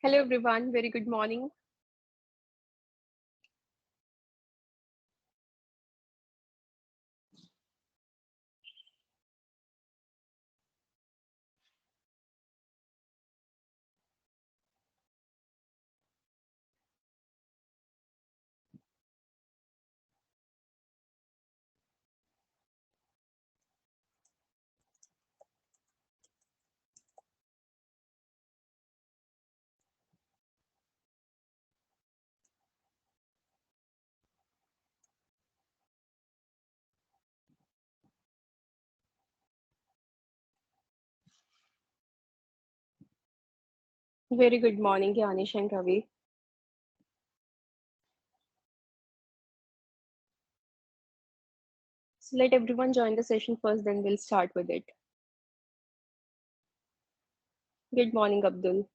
Hello everyone, very good morning. Very good morning, Yanish and Ravi. So let everyone join the session first, then we'll start with it. Good morning, Abdul.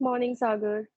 Morning, Sagar.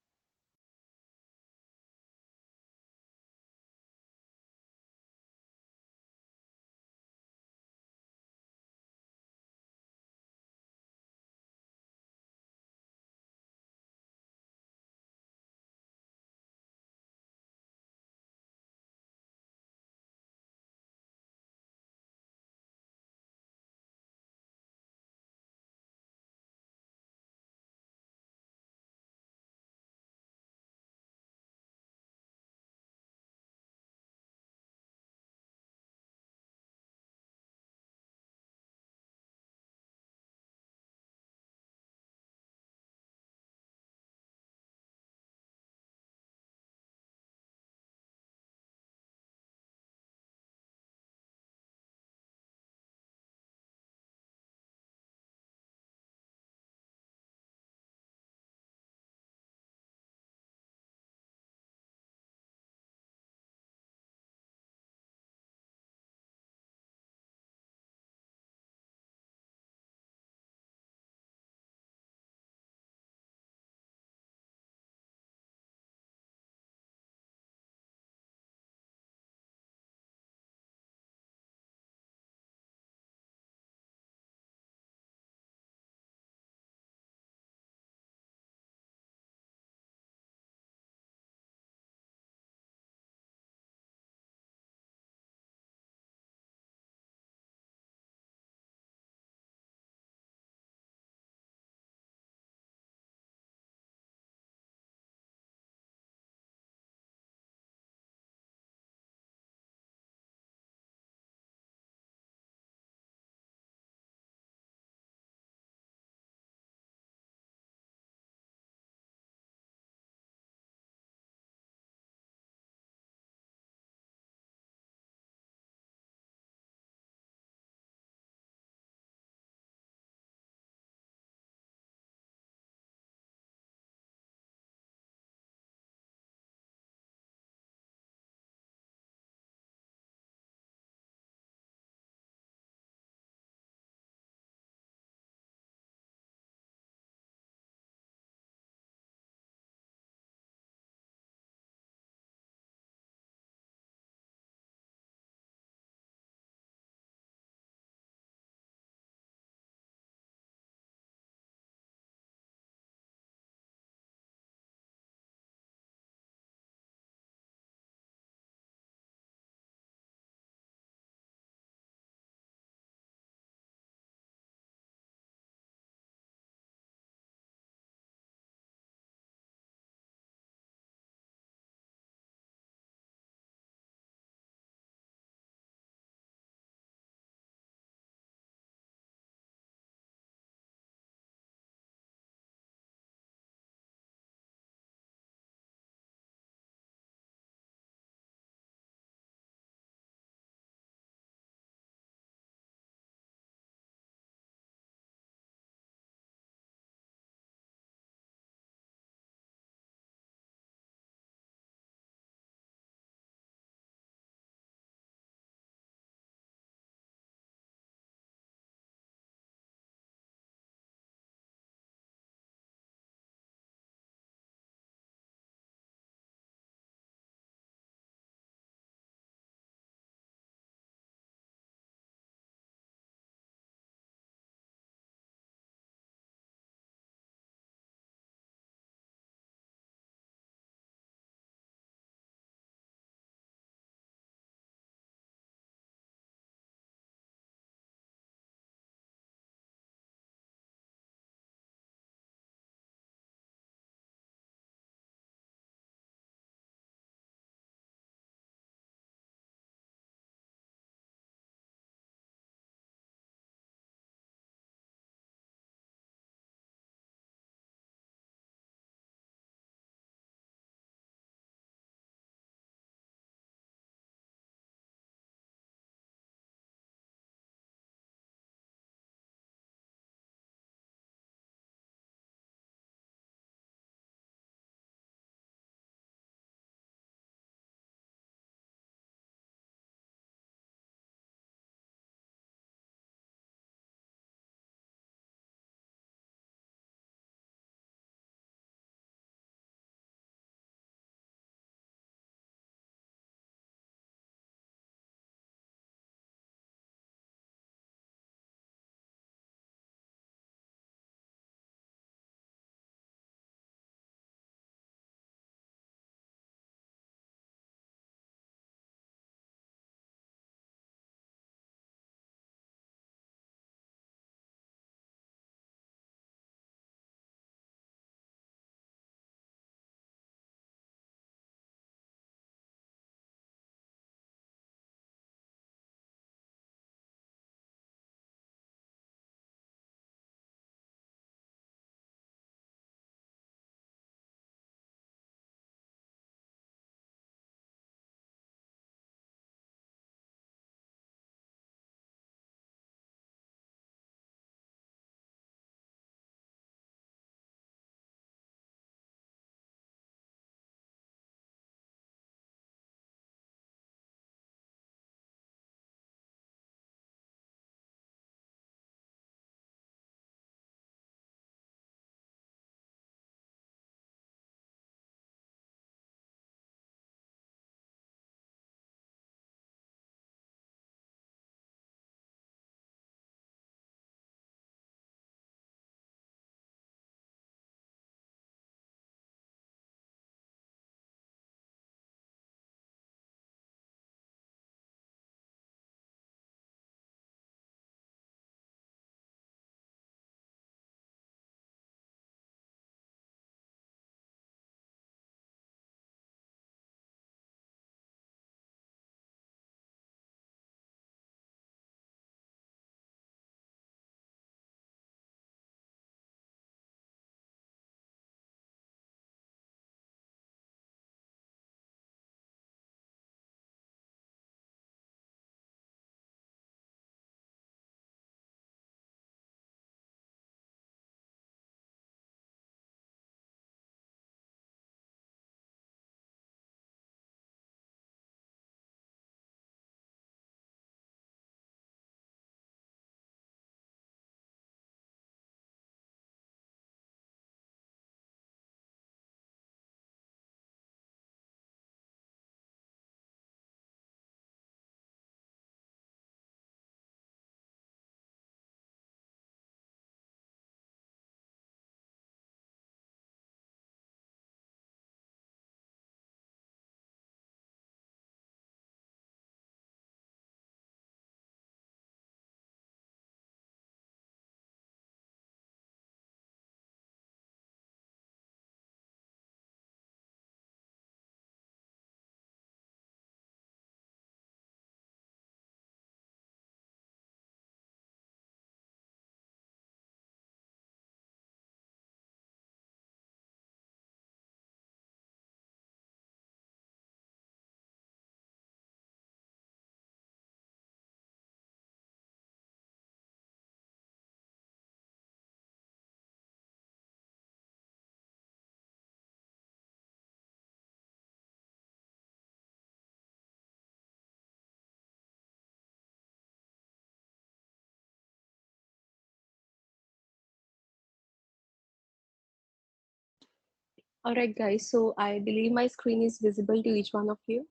All right, guys. So I believe my screen is visible to each one of you,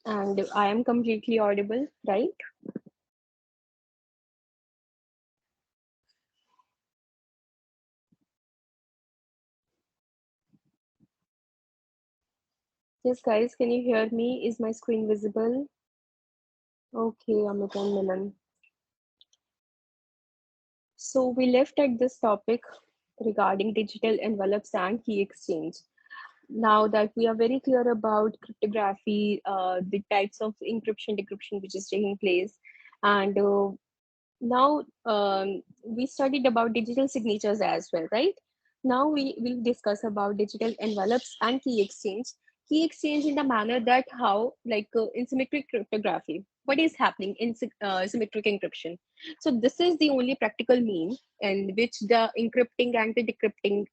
and I am completely audible, right? Yes, guys. Can you hear me? Is my screen visible? Okay, Amit and Milan. So we left at this topic regarding digital envelopes and key exchange. Now that we are very clear about cryptography, the types of encryption, decryption which is taking place, and now we studied about digital signatures as well, right? Now we will discuss about digital envelopes and key exchange in the manner that how, like in symmetric cryptography, what is happening in symmetric encryption. So this is the only practical mean in which the encrypting and the decrypting,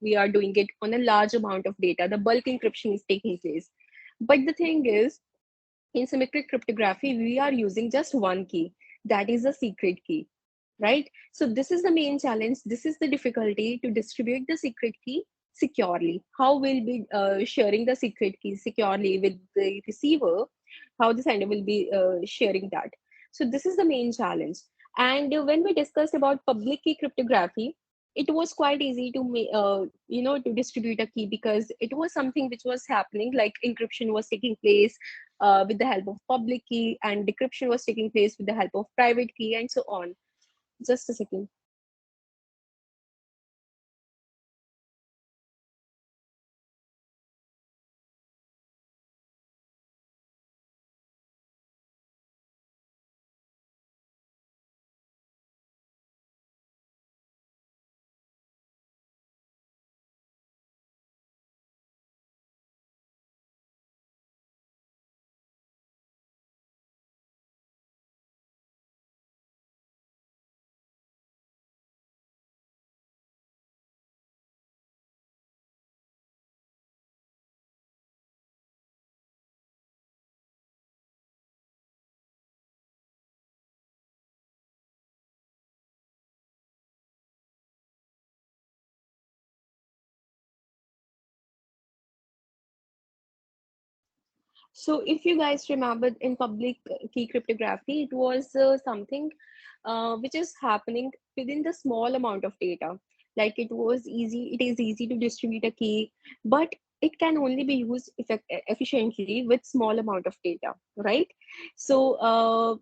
we are doing it on a large amount of data. The bulk encryption is taking place. But the thing is, in symmetric cryptography, we are using just one key, that is a secret key, right? So this is the main challenge. This is the difficulty to distribute the secret key securely. How we'll be sharing the secret key securely with the receiver, how the sender will be sharing that. So this is the main challenge. And when we discussed about public key cryptography, it was quite easy to to distribute a key, because it was something which was happening, like encryption was taking place with the help of public key, and decryption was taking place with the help of private key, and so on. Just a second. So if you guys remember, in public key cryptography, it was something which is happening within the small amount of data. Like it is easy to distribute a key, but it can only be used efficiently with small amount of data, right? So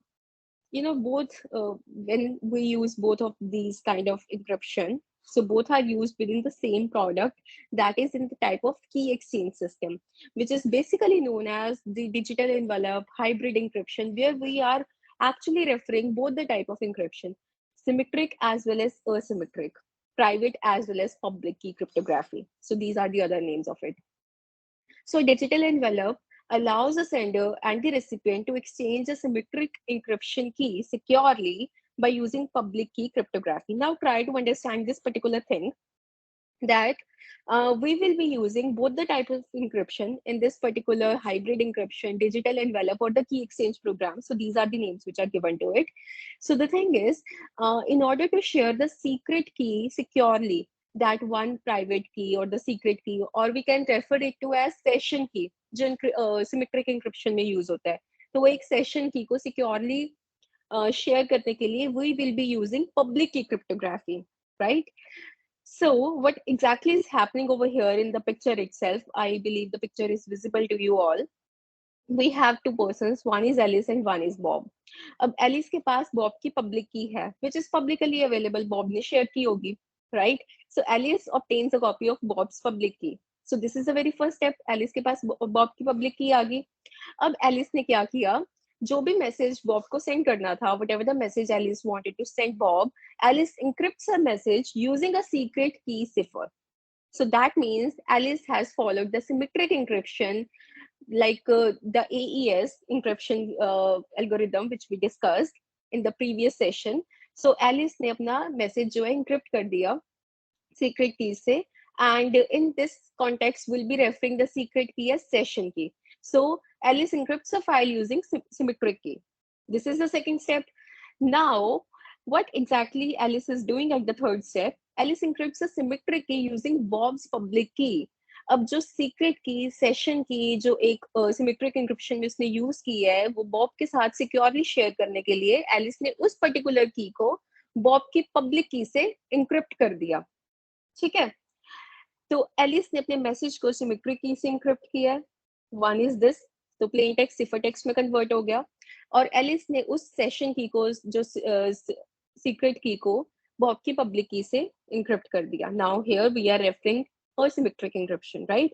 both when we use both of these kind of encryption, so both are used within the same product, that is in the type of key exchange system, which is basically known as the digital envelope hybrid encryption, where we are actually referring both the type of encryption, symmetric as well as asymmetric, private as well as public key cryptography. So these are the other names of it. So digital envelope allows the sender and the recipient to exchange a symmetric encryption key securely by using public key cryptography. Now try to understand this particular thing, that we will be using both the type of encryption in this particular hybrid encryption, digital envelope, or the key exchange program. So these are the names which are given to it. So the thing is, in order to share the secret key securely, that one private key or the secret key, or we can refer it to as session key, जो symmetric encryption में use होता है, तो वो एक session key को securely share करने के लिए we will be using public key cryptography, right? So, what exactly is happening over here in the picture itself? I believe the picture is visible to you all. We have two persons, one is Alice and one is Bob. अब Alice के पास Bob की public key है, which is publicly available. Bob ने share की होगी, right? So Alice obtains a copy of Bob's public key. So this is the very first step. Alice के पास Bob की public key आ गई. अब एलिस ने क्या किया, जो भी मैसेज बॉब को सेंड करना था, whatever the message Alice wanted to send Bob, Alice encrypts her message using a secret key cipher. So that means Alice has followed the symmetric encryption, like the AES encryption algorithm which we discussed in the previous session. So Alice ने अपना message जो है encrypt कर दिया secret key say, and in this context we'll be referring the secret key as session key. So Alice encrypts a file using symmetric key. This is the second step. Now what exactly Alice is doing at the third step, Alice encrypts a symmetric key using Bob's public key. अब जो secret की session की जो एक symmetric encryption जिसने use की है वो बॉब के साथ सिक्योरली शेयर करने के लिए एलिस ने उस पर्टिकुलर की को बॉब की पब्लिक की से इंक्रिप्ट कर दिया। ठीक है, तो एलिस ने अपने मैसेज को सिमेट्रिक की से इंक्रिप्ट किया, वन इज दिस, तो प्लेन टेक्स्ट सिफर टेक्स्ट में कन्वर्ट हो गया, और एलिस ने उस सेशन की को जो सीक्रेट की को बॉब की पब्लिक की से इंक्रिप्ट कर दिया। Now here we are referring symmetric encryption, right.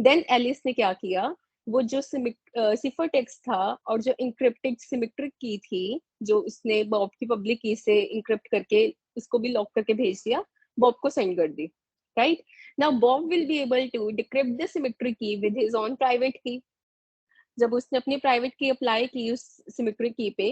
Then Alice ने क्या किया, वो जो सिफर टेक्स्ट था और जो इंक्रिप्टेड सिमेट्रिक की थी जो उसने बॉब की पब्लिक की से इंक्रिप्ट करके उसको भी लॉक करके भेज दिया, बॉब को सेंड कर दी, right. Now Bob will be able to decrypt the symmetric key with his own private key. जब उसने अपनी प्राइवेट की अप्लाई की उस सिमेट्रिक की पे,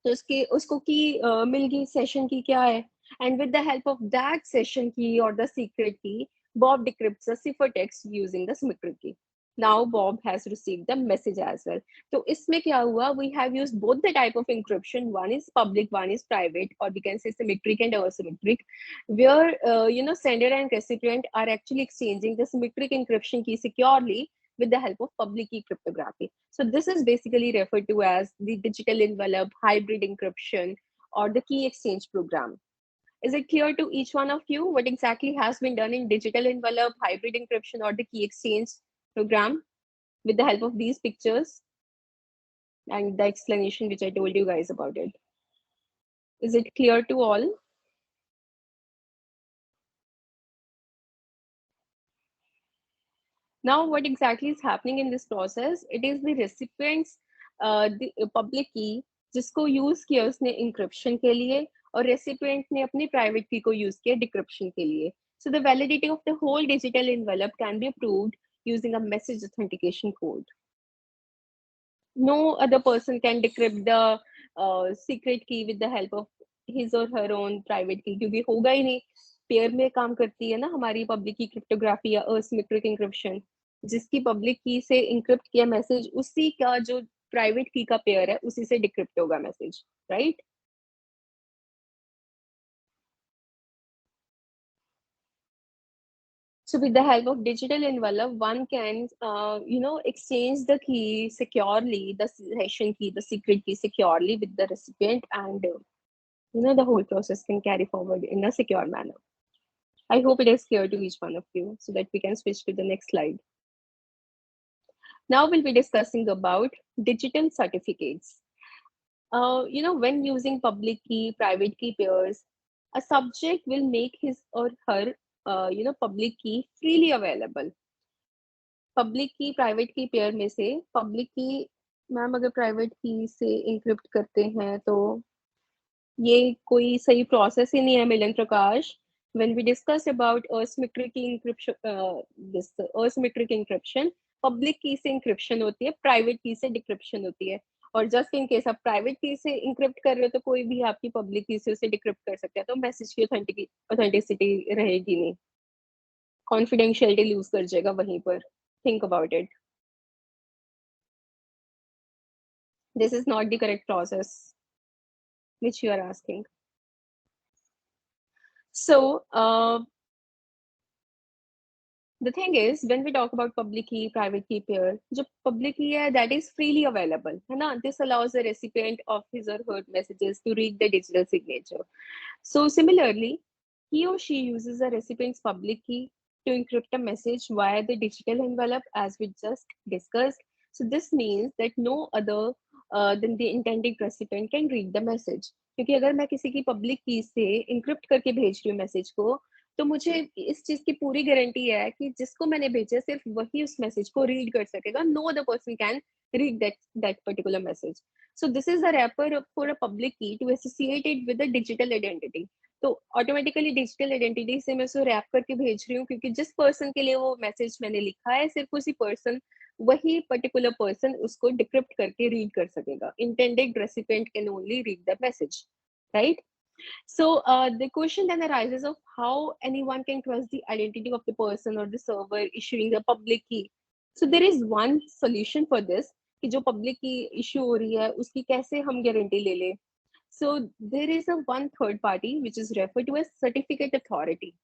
तो उसको की मिल गई सेशन की क्या है, and with the help of that session की और द सीक्रेट की Bob decrypts the ciphertext using the symmetric key. Now Bob has received the message as well. तो इसमें क्या हुआ, we have used both the type of encryption, one is public, one is private, or we can say symmetric and asymmetric, where sender and recipient are actually exchanging the symmetric encryption key securely with the help of public key cryptography. So this is basically referred to as the digital envelope hybrid encryption or the key exchange program. Is it clear to each one of you what exactly has been done in digital envelope hybrid encryption or the key exchange program with the help of these pictures and the explanation which I told you guys about it? Is it clear to all? Now, what exactly is happening in this process? It is the recipient's the public key जिसको use किया उसने encryption के लिए, और recipient ने अपनी private की को यूज किया डिक्रिप्शन के लिए. So the validity of the whole digital envelope can be proved using a message authentication code. No other person can decrypt the secret key with the help of his or her own private key, क्योंकि होगा ही नहीं. Pair में काम करती है ना हमारी public की क्रिप्टोग्राफी या असिमेट्रिक इंक्रिप्शन. जिसकी पब्लिक की से इंक्रिप्ट किया मैसेज उसी का जो प्राइवेट की का पेयर है उसी से डिक्रिप्ट होगा message, right. So with the help of digital envelope, one can, exchange the key securely, the session key, the secret key securely with the recipient, and the whole process can carry forward in a secure manner. I hope it is clear to each one of you, so that we can switch to the next slide. Now we'll be discussing about digital certificates. When using public key, private key pairs, a subject will make his or her, public key freely available. Public की private की pair में से public की, ma'am अगर private की से encrypt करते हैं तो ये कोई सही प्रोसेस ही नहीं है मिलन प्रकाश. when we discussed about asymmetric encryption, this asymmetric encryption, public की से इंक्रिप्शन होती है, प्राइवेट की से डिक्रिप्शन होती है. और जस्ट इन केस आप प्राइवेट की से इंक्रिप्ट कर रहे हो तो कोई भी आपकी पब्लिक की से उसे डिक्रिप्ट कर सकता है, तो मैसेज की ऑथेंटिसिटी रहेगी नहीं, कॉन्फिडेंशियलिटी लूज कर जाएगा वहीं पर. Think about it. This is not the correct process which you are asking. So the thing is, when we talk about public key, private key pair, जो public key है that is freely available, है ना? This allows the recipient of his or her messages to read the digital signature. So similarly, he or she uses a recipient's public key to encrypt a message via the digital envelope, as we just discussed. So this means that no other than the intended recipient can read the message. क्योंकि अगर मैं किसी की public की से encrypt करके भेज रही हूँ मैसेज को, तो मुझे इस चीज की पूरी गारंटी है कि जिसको मैंने भेजा सिर्फ वही उस मैसेज को रीड कर सकेगा. No other person can read that particular message. So this is a wrapper for a public key to associate it with a digital identity. तो ऑटोमेटिकली डिजिटल आइडेंटिटी से मैं उसको रैप करके भेज रही हूँ, क्योंकि जिस पर्सन के लिए वो मैसेज मैंने लिखा है सिर्फ उसी पर्सन, वही पर्टिकुलर पर्सन उसको डिक्रिप्ट करके रीड कर सकेगा. Intended recipient can only read the message, right. So the question then arises of how anyone can trust the identity of the person or the server issuing a public key. So there is one solution for this कि जो public key issue हो रही है उसकी कैसे हम guarantee ले लें. So there is a one third party which is referred to as certificate authority.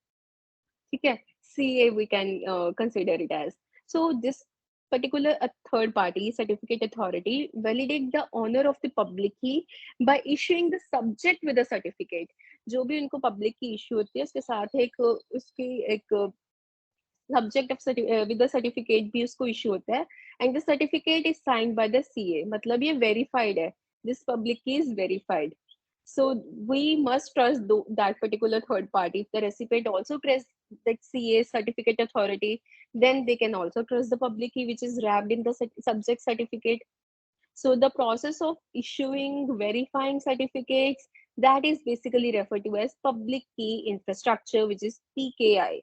Okay, CA we can consider it as. So this particular a third party certificate authority validate the honor of the public key by issuing the subject with a certificate. जो भी उनको public की issue होती है उसके साथ उसकी एक subject of with the certificate भी उसको issue होता है, and the certificate is signed by the CA. मतलब ये verified है. This public key is verified. So we must trust that particular third party. If the recipient also trusts that CA certificate authority, then they can also trust the public key which is wrapped in the subject certificate. So the process of issuing, verifying certificates, that is basically referred to as public key infrastructure, which is PKI.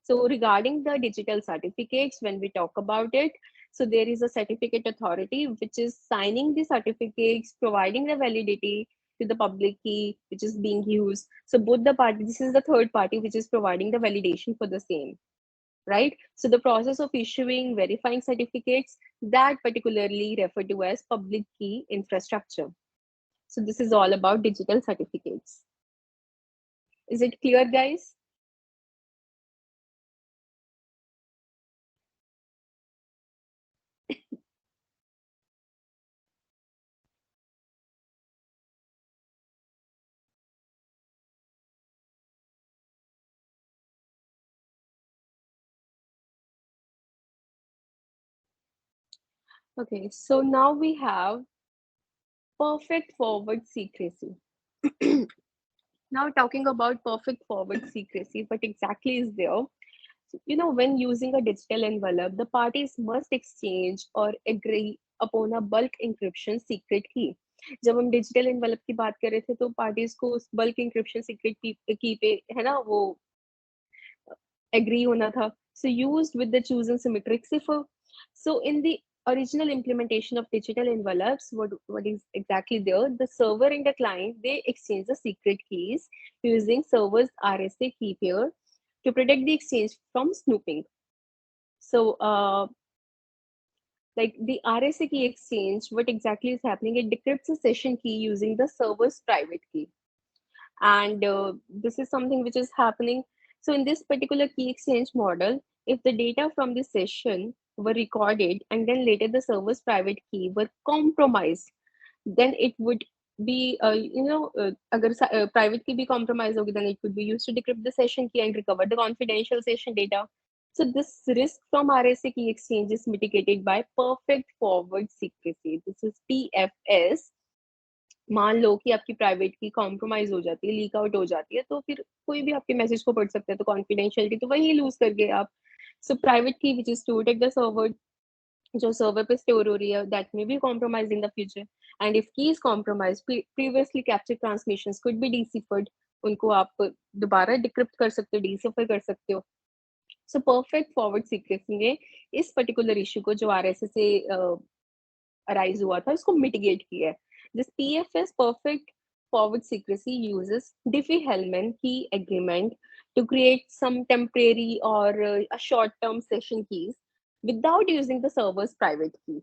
So regarding the digital certificates, when we talk about it, so there is a certificate authority which is signing the certificates, providing the validity to the public key which is being used. So both the parties, this is the third party which is providing the validation for the same, right? So the process of issuing, verifying certificates, that particularly referred to as public key infrastructure. So this is all about digital certificates. Is it clear, guys? Okay, so now we have perfect forward secrecy. Now, talking about perfect forward secrecy, what exactly is there? When using a digital envelope, the parties must exchange or agree upon a bulk encryption secret key. जब हम digital envelope की बात कर रहे थे तो parties को उस बल्क इंक्रिप्शन सीक्रेट की पे है ना वो agree होना था. So used with the chosen symmetric cipher. So in the original implementation of digital envelopes, what is exactly there? The server and the client, they exchange the secret keys using server's RSA key pair to protect the exchange from snooping. So like the RSA key exchange, what exactly is happening? It decrypts a session key using the server's private key. And this is something which is happening. So in this particular key exchange model, if the data from the session were recorded and then later the server's private key were compromised, then it would be agar private key be compromised hogi, then it could be used to decrypt the session key and recover the confidential session data. So this risk from RSA key exchange is mitigated by perfect forward secrecy. This is PFS. मान लो कि आपकी private की compromise हो जाती है, leak out हो जाती है, तो फिर कोई भी आपके मैसेज को पढ़ सकता है, तो कॉन्फिडेंशियलिटी तो वही लूज कर गए आप. So private key which is stored at the server, जो सर्वर पे स्टोर हो रही है, that may be compromise in the future. And if key is compromise, previously capture transmissions could be deciphered. उनको आप दोबारा डिक्रिप्ट कर सकते हो, डिसिफर कर सकते हो. सो परफेक्ट फॉरवर्ड सीक्रेसी ने इस पर्टिकुलर इशू को जो आरएसएस से अराइज हुआ था उसको मिटिगेट किया है. This PFS perfect forward secrecy uses Diffie-Hellman key agreement to create some temporary or a short-term session keys without using the server's private key.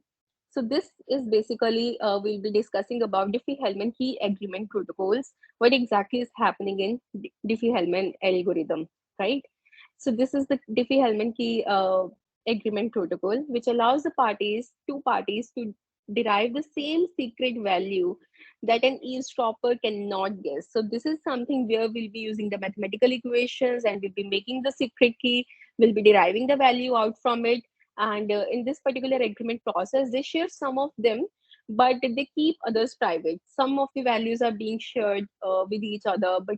So this is basically we'll be discussing about Diffie-Hellman key agreement protocols. What exactly is happening in Diffie-Hellman algorithm, right? So this is the Diffie-Hellman key agreement protocol, which allows two parties, to derive the same secret value that an eavesdropper cannot guess. So this is something where we'll be using the mathematical equations and we'll be making the secret key, we'll be deriving the value out from it. And in this particular agreement process, they share some of them, but they keep others private. Some of the values are being shared with each other, but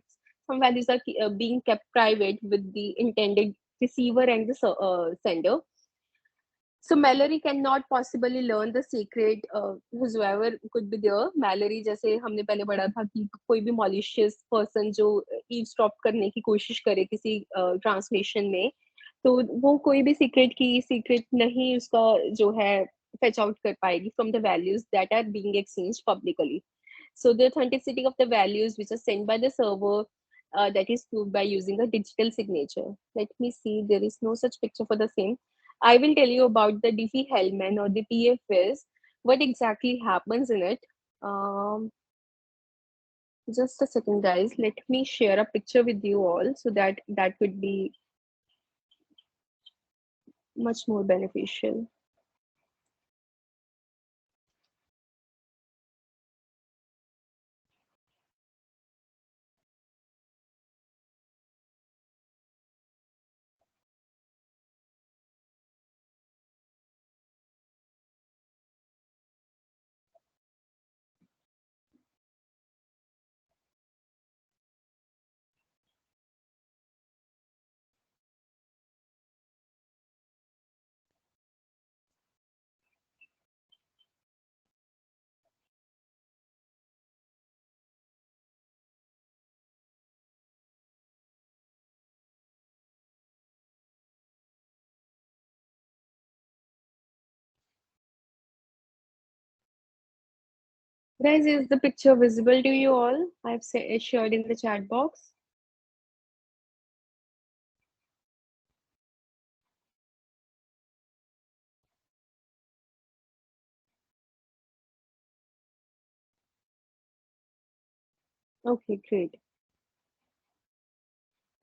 some values are being kept private with the intended receiver and the sender. So Mallory cannot possibly learn the secret. Whoever could be there, Mallory, जैसे हमने पहले पढ़ा था कि कोई भी malicious person जो eavesdrop करने की कोशिश करे किसी ट्रांसलेशन में, तो वो कोई भी secret नहीं उसका जो है fetch out कर पाएगी from the values that are being exchanged publicly. So the authenticity of the values which are sent by the server, that is proved by using a digital signature. Let me see, there is no such picture for the same. I will tell you about the Diffie-Hellman or the PFS, what exactly happens in it. Um, Just a second, guys. Let me share a picture with you all so that that could be much more beneficial. Guys, is the picture visible to you all? I've shared in the chat box. Okay, great.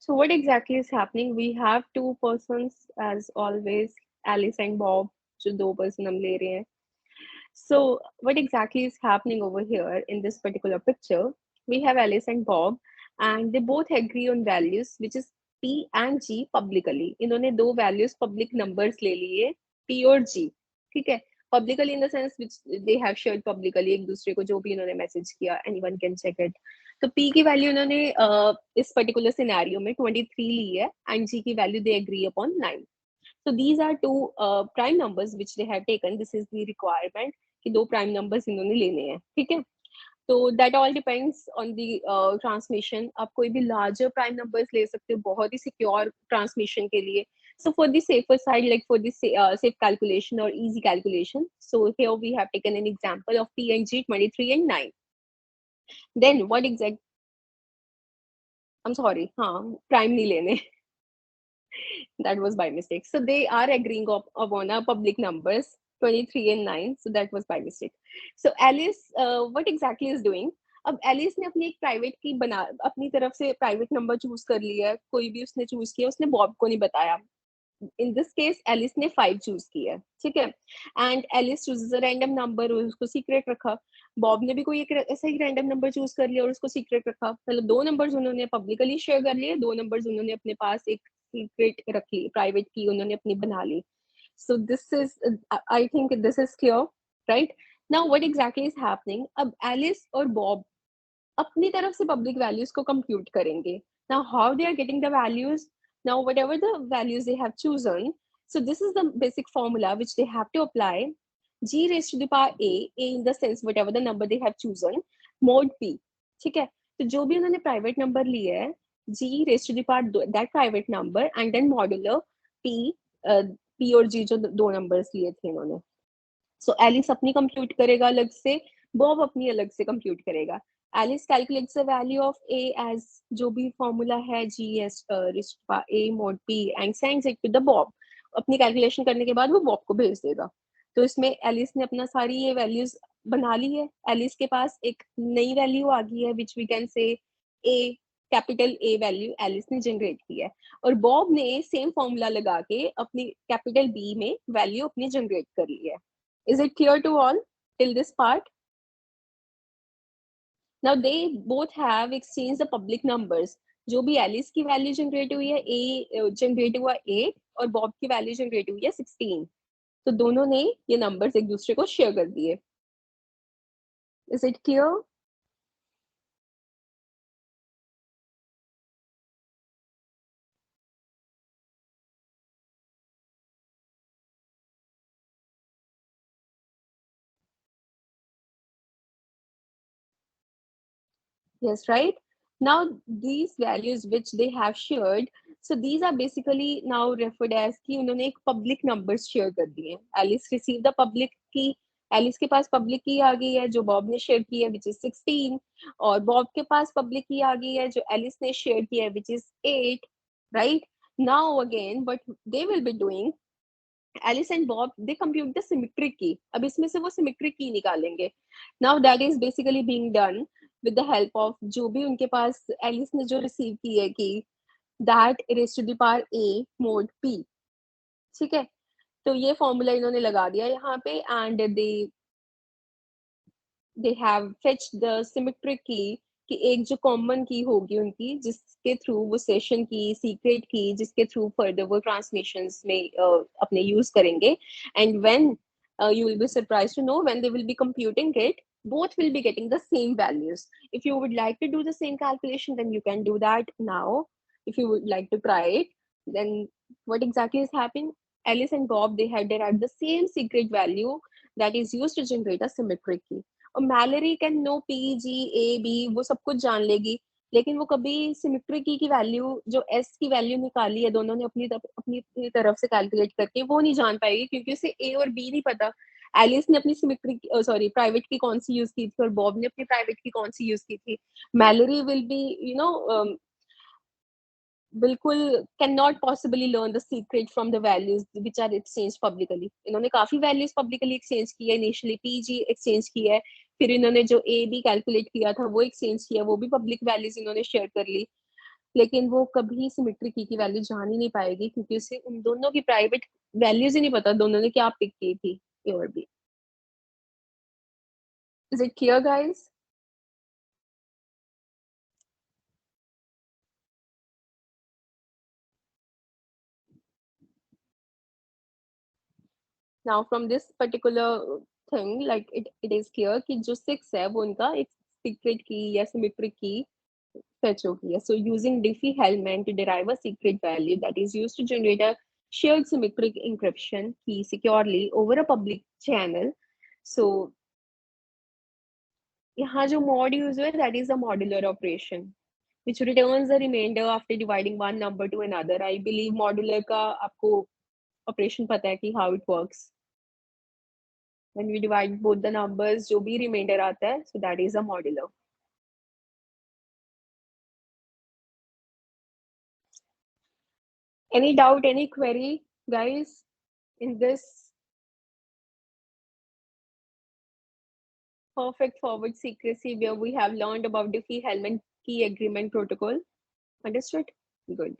So what exactly is happening? We have two persons as always, Alice and Bob, जो दो person हम ले रहे हैं. So what exactly is happening over here in this particular picture? We have Alice and Bob, and they both agree on values, which is P and G publicly. इन्होंने दो values public numbers ले लिए, P और G. ठीक है? Publicly in the sense which they have shared publicly, एक दूसरे को जो भी इन्होंने message किया, anyone can check it. तो P की वैल्यू इन्होंने इस पर्टिकुलर सिनेरियो में 23 ली है, एंड G की value they agree upon 9. So these are two prime numbers which they have taken. This is the requirement कि दो prime numbers इन्होंने लेने हैं. ठीक है? तो that all depends on the transmission. आप कोई भी larger prime numbers ले सकते हो बहुत ही secure transmission के लिए. So for the safer side, like for the safe calculation or easy calculation, so here we have taken an example of P and G 23 and 9. Then what exact? I'm sorry, हाँ prime नहीं लेने. That was by mistake. So they are agreeing upon our public numbers 23 and 9. So that was by mistake. So Alice, what exactly is doing? अब Alice ने अपनी एक private की बना अपनी तरफ से प्राइवेट नंबर चूज कर लिया है, कोई भी उसने चूज किया, उसने बॉब को नहीं बताया. इन दिस केस एलिस ने 5 चूज किया. ठीक है? And Alice chooses a random number और उसको सीक्रेट रखा. बॉब ने भी कोई एक ऐसा ही रैंडम नंबर चूज कर लिया और उसको सीक्रेट रखा. मतलब दो नंबर्स उन्होंने पब्लिकली शेयर कर लिए, दो नंबर्स उन्होंने अपने पास एक सीक्रेट रख ली, प्राइवेट की उन्होंने अपनी बना ली. So this is, I think this is clear, right? Now what exactly is happening? अब एलिस और बॉब अपनी तरफ से पब्लिक वैल्यूज को कंप्यूट करेंगे. Now how they are getting the values? Now whatever the values they have chosen, so this is the basic formula which they have to apply. G raised to the power a in the sense whatever the number they have chosen, mod p. ठीक है? तो जो भी उन्होंने private number लिए है, g raised to the power that private number and then modular p, p और g जो दो नंबर्स लिए थे इन्होंने. सो एलिस अपनी कंप्यूट करेगा अलग से, बॉब अपनी अलग से कंप्यूट करेगा. Alice calculates the value of A as जो भी फॉर्मूला है G S A mod P and sends it to the Bob. अपनी कैलकुलेशन करने के बाद वो बॉब को भेज देगा. तो इसमें एलिस ने अपना सारी ये वैल्यूज बना ली है. एलिस के पास एक नई वैल्यू आ गई है विच we can say A, capital A value Alice ने जनरेट की है, और बॉब ने सेम फॉर्मूला लगा के अपनी कैपिटल बी में वैल्यू अपनी जनरेट कर ली है. Is it clear to all till this part? Now they both have exchanged the public numbers. जो भी एलिस की वैल्यू जनरेट हुई है, ए जनरेट हुआ 8 और बॉब की वैल्यू जनरेट हुई है 16. तो दोनों ने ये नंबर्स एक दूसरे को शेयर कर दिए. Is it clear? Yes, right? Now, these values which they have shared, so these are basically now referred as कि उन्होंने एक public numbers share कर दिए. Alice received the public की, एलिस के पास पब्लिक की आ गई है जो बॉब ने शेयर की है विच इज 16, और बॉब के पास पब्लिक की आ गई है जो एलिस ने शेयर किया है which is 8. Right? Now again what they will be doing, Alice and Bob they compute the symmetric key. अब इसमें से वो सिमेट्रिक की निकालेंगे. Now that is basically being done. with the help of जो भी उनके पास एलिस ने जो रिसीव की है कि that raised to the power a mod p, ठीक है। तो ये फॉर्मूला इन्होंने लगा दिया यहाँ पे, and they have fetched the symmetric की, कि एक जो कॉमन की होगी उनकी, जिसके थ्रू वो सेशन की, सीक्रेट की, जिसके थ्रू फर्दर वो ट्रांसमिशंस में अपने यूज करेंगे। And when you will be surprised to know when they will be computing it, both will be getting the same values. If you would like to do the same calculation, then you can do that now. If you would like to try it, then what exactly is happening? Alice and Bob, they had derived the same secret value that is used to generate a symmetric key. और Mallory can know P G A B, वो सब कुछ जान लेगी, लेकिन वो कभी symmetry की वैल्यू, जो एस की वैल्यू निकाली है दोनों ने अपनी तरफ से कैलकुलेट करके, वो नहीं जान पाएगी, क्योंकि उसे ए और बी नहीं पता। एलिस ने अपनी सिमेट्री, सॉरी, प्राइवेट की कौन सी यूज की थी, और बॉब ने अपनी प्राइवेट की कौन सी यूज की थी। Mallory will be, you know, बिल्कुल can not possibly learn the secret from the values which are exchange publicly. इन्होंने काफी वैल्यूज पब्लिकली एक्सचेंज की है, इनिशियली पीजी एक्सचेंज की है, फिर इन्होंने जो ए बी कैलकुलेट किया था वो एक्सचेंज किया, वो भी पब्लिक वैल्यूज इन्होंने शेयर कर ली, लेकिन वो कभी सिमेट्री की वैल्यू जान ही नहीं पाएगी, क्योंकि उसे उन दोनों की प्राइवेट वैल्यूज ही नहीं पता दोनों ने क्या पिक की थी, ए और B. Is it clear guys? Now from this particular thing, like it is clear कि जो सिक्स है वो उनका एक सीक्रेट की या सिमेट्रिक की fetch होगी है। So using Diffie-Hellman to derive a secret value that is used to generate a shared symmetric encryption key securely over a public channel. So यहाँ जो mod use हुआ है, that is a modular operation which returns the remainder after dividing one number to another. I believe modular का आपको operation पता है कि how it works. When we divide both the numbers, जो भी remainder आता है, so that is a modular. Any doubt, any query, guys, in this perfect forward secrecy where we have learned about Diffie-Hellman key agreement protocol? Understood? Good.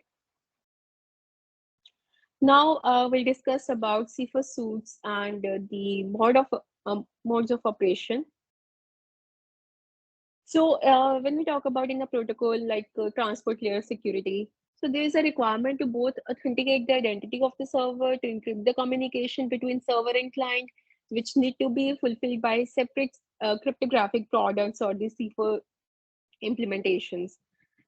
Now we'll discuss about cipher suits and the modes of operation. So when we talk about in a protocol like transport layer security, so there is a requirement to both authenticate the identity of the server, to encrypt the communication between server and client, which need to be fulfilled by separate cryptographic products or the cipher implementations.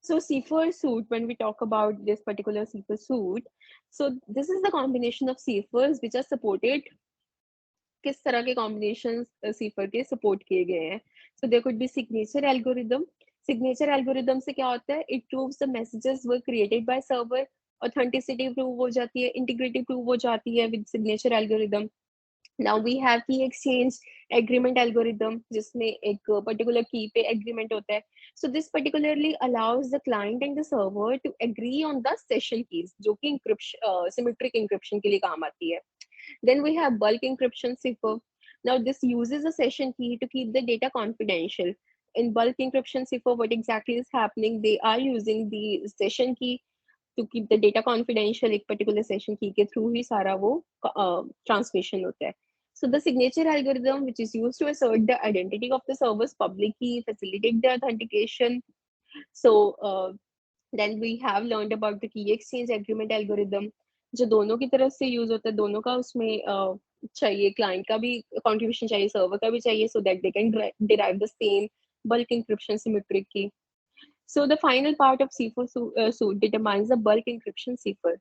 So cipher suite, when we talk about this particular cipher suite, so this is the combination of ciphers which are supported, किस तरह के combination सीफर के support किए गए हैं। So there could be signature algorithm. Signature algorithm से क्या होता है, it proves the messages were created by server, authenticity prove हो जाती है, इंटीग्रिटी प्रूव हो जाती है with signature algorithm. Now we have key exchange agreement algorithm, जिसमें एक पर्टिकुलर की पे एग्रीमेंट होता है। So this particularly allows the client and the server to agree on the session keys, जो कि इंक्रिप्शन, सिमेट्रिक इंक्रिप्शन के लिए काम आती है। Then we have bulk encryption cipher. Now this uses a session key to keep the data confidential. In bulk encryption cipher, what exactly is happening? They are using the session key to keep the data confidential. एक particular session key के through ही सारा वो transmission होता है. So the signature algorithm, which is used to assert the identity of the server's public key, facilitate the authentication. So then we have learned about the key exchange agreement algorithm, जो दोनों की तरफ से use होता है, दोनों का उसमें चाहिए, क्लाइंट का भी कंट्रीब्यूशन चाहिए, सर्वर का भी चाहिए, so that they can derive the same bulk encryption symmetric key. So the final part of cipher suit determines the bulk encryption cipher.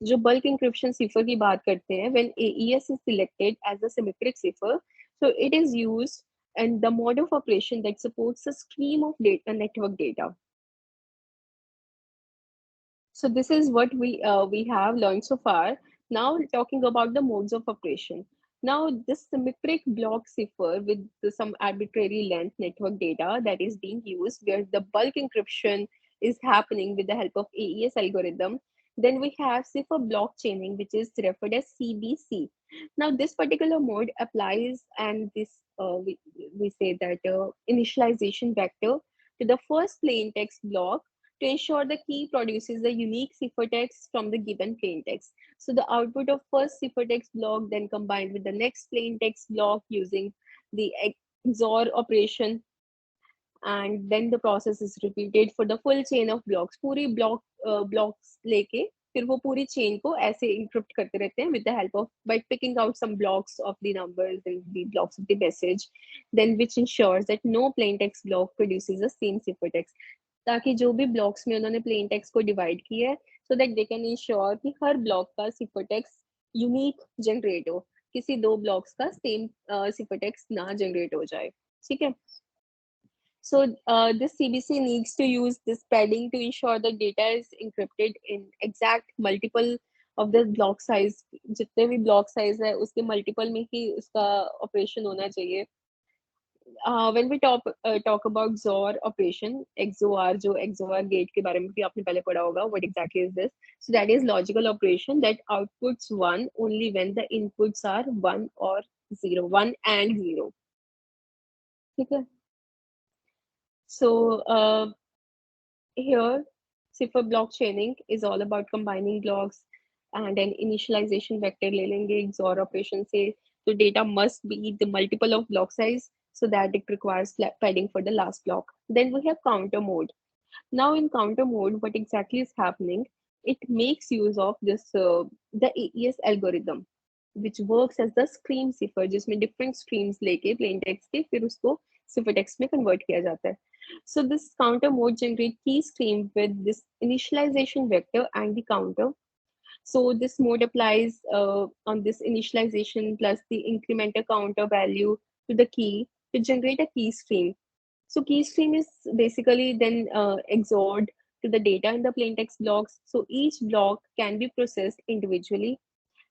जो bulk encryption cipher की बात करते हैं, when AES is selected as a symmetric cipher, so it is used and the mode of operation that supports a stream of data, network data. So this is what we have learned so far. Now talking about the modes of operation. Now this symmetric block cipher with some arbitrary length network data that is being used, where the bulk encryption is happening with the help of AES algorithm. Then we have cipher block chaining, which is referred as CBC. Now this particular mode applies, and this we say that initialization vector to the first plain text block to ensure the key produces the unique ciphertext from the given plain text. So the output of first ciphertext block then combined with the next plain text block using the XOR operation, and then the process is repeated for the full chain of blocks. पूरी blocks लेके फिर वो पूरी chain को ऐसे encrypt करते रहते हैं with the help of by picking out some blocks of the numbers and the blocks of the message, then which ensures that no plain text block produces the same ciphertext. ताकि जो भी blocks में उन्होंने plain text को divide किया है, so that they can ensure कि हर block का ciphertext unique generate हो, किसी दो blocks का same ciphertext ना generate हो जाए. ठीक है. So this CBC needs to use this padding to ensure the data is encrypted in exact multiple of the block size. जितने भी block size है उसके multiple में ही उसका operation होना चाहिए. When we talk about XOR operation, XOR जो XOR gate के बारे में भी आपने पहले पढ़ा होगा, what exactly is this? So that is logical operation that outputs one only when the inputs are one or zero, one and zero. ठीक है. So here, cipher block chaining is all about combining blocks and an initialization vector ले लेंगे XOR operation से. So data must be the multiple of block size so that it requires padding for the last block. Then we have counter mode. Now in counter mode, what exactly is happening? It makes use of this the AES algorithm, which works as the stream cipher, जिसमें different streams लेके plain text के फिर उसको cipher text में convert किया जाता है. So this counter mode generates key stream with this initialization vector and the counter. So this mode applies on this initialization plus the incremental counter value to the key to generate a key stream. So key stream is basically then XORed to the data in the plain text blocks. So each block can be processed individually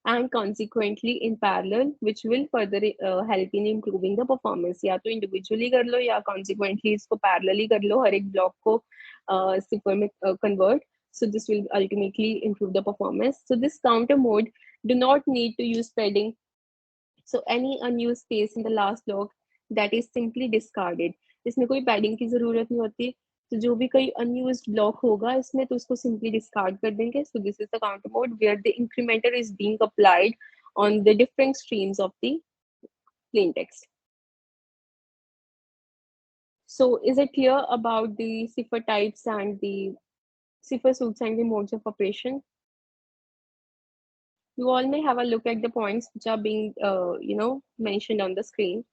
and consequently in parallel, which will further help in improving the performance. या तो individually कर लो या consequently इसको parallelly कर लो, हर एक block को cipher में convert. So this will ultimately improve the performance. So this counter mode do not need to use padding. So any unused space in the last block that is simply discarded. इसमें कोई padding की जरूरत नहीं होती. तो जो भी कोई unused block होगा इसमें तो उसको simply discard कर देंगे. So this is the counter mode where the incrementer is being applied on the different streams of the plain text. So is it clear about the cipher types and the cipher suits and the modes of operation? You all may have a look at the points which are being, mentioned on the screen.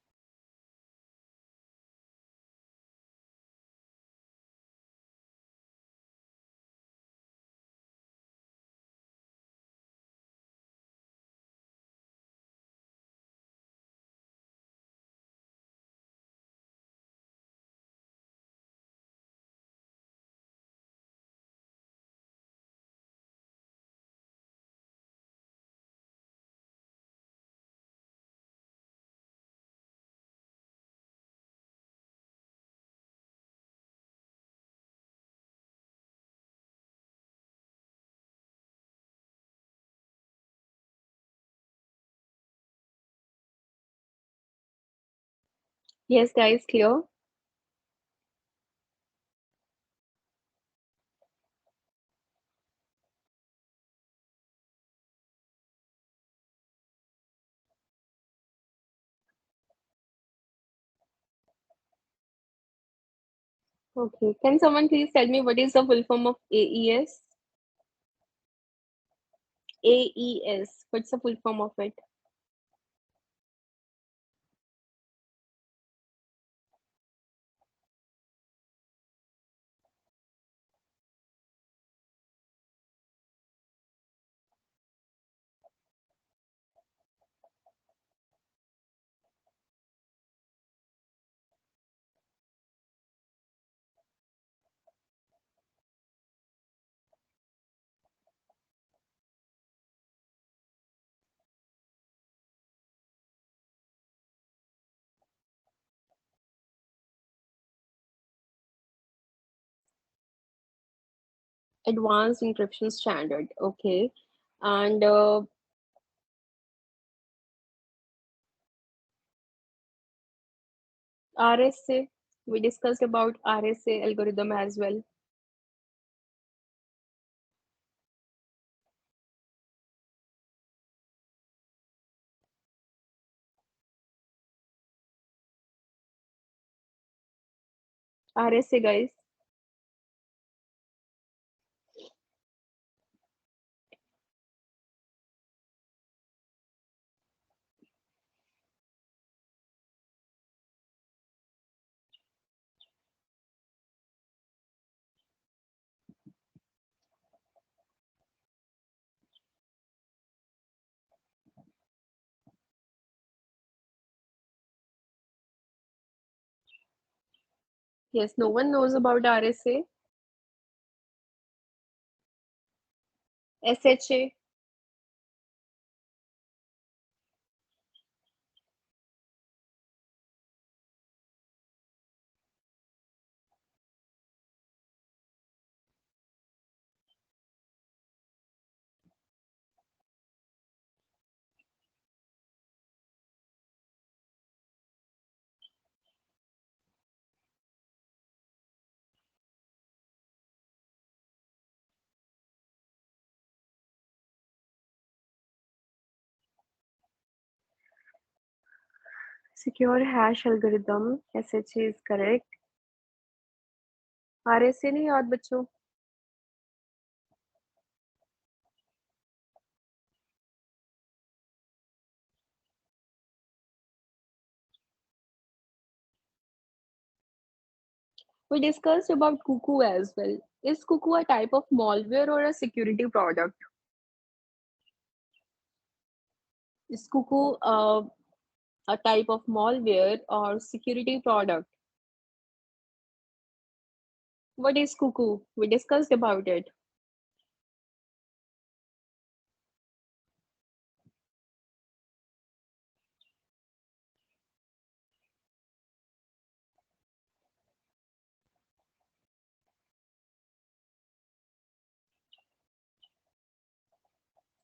Yes, guys, clear? Okay. Can someone please tell me what is the full form of AES? AES. What's the full form of it? Advanced encryption standard. Okay. And RSA. We discussed about RSA algorithm as well. RSA, guys. Yes, no one knows about RSA. SHA. Secure hash algorithm. SHA is correct. RSA नहीं याद बच्चों. We discussed about Cuckoo as well. Is Cuckoo a type of malware or a security product? Is Cuckoo a type of malware or security product? What is Cuckoo? We discussed about it.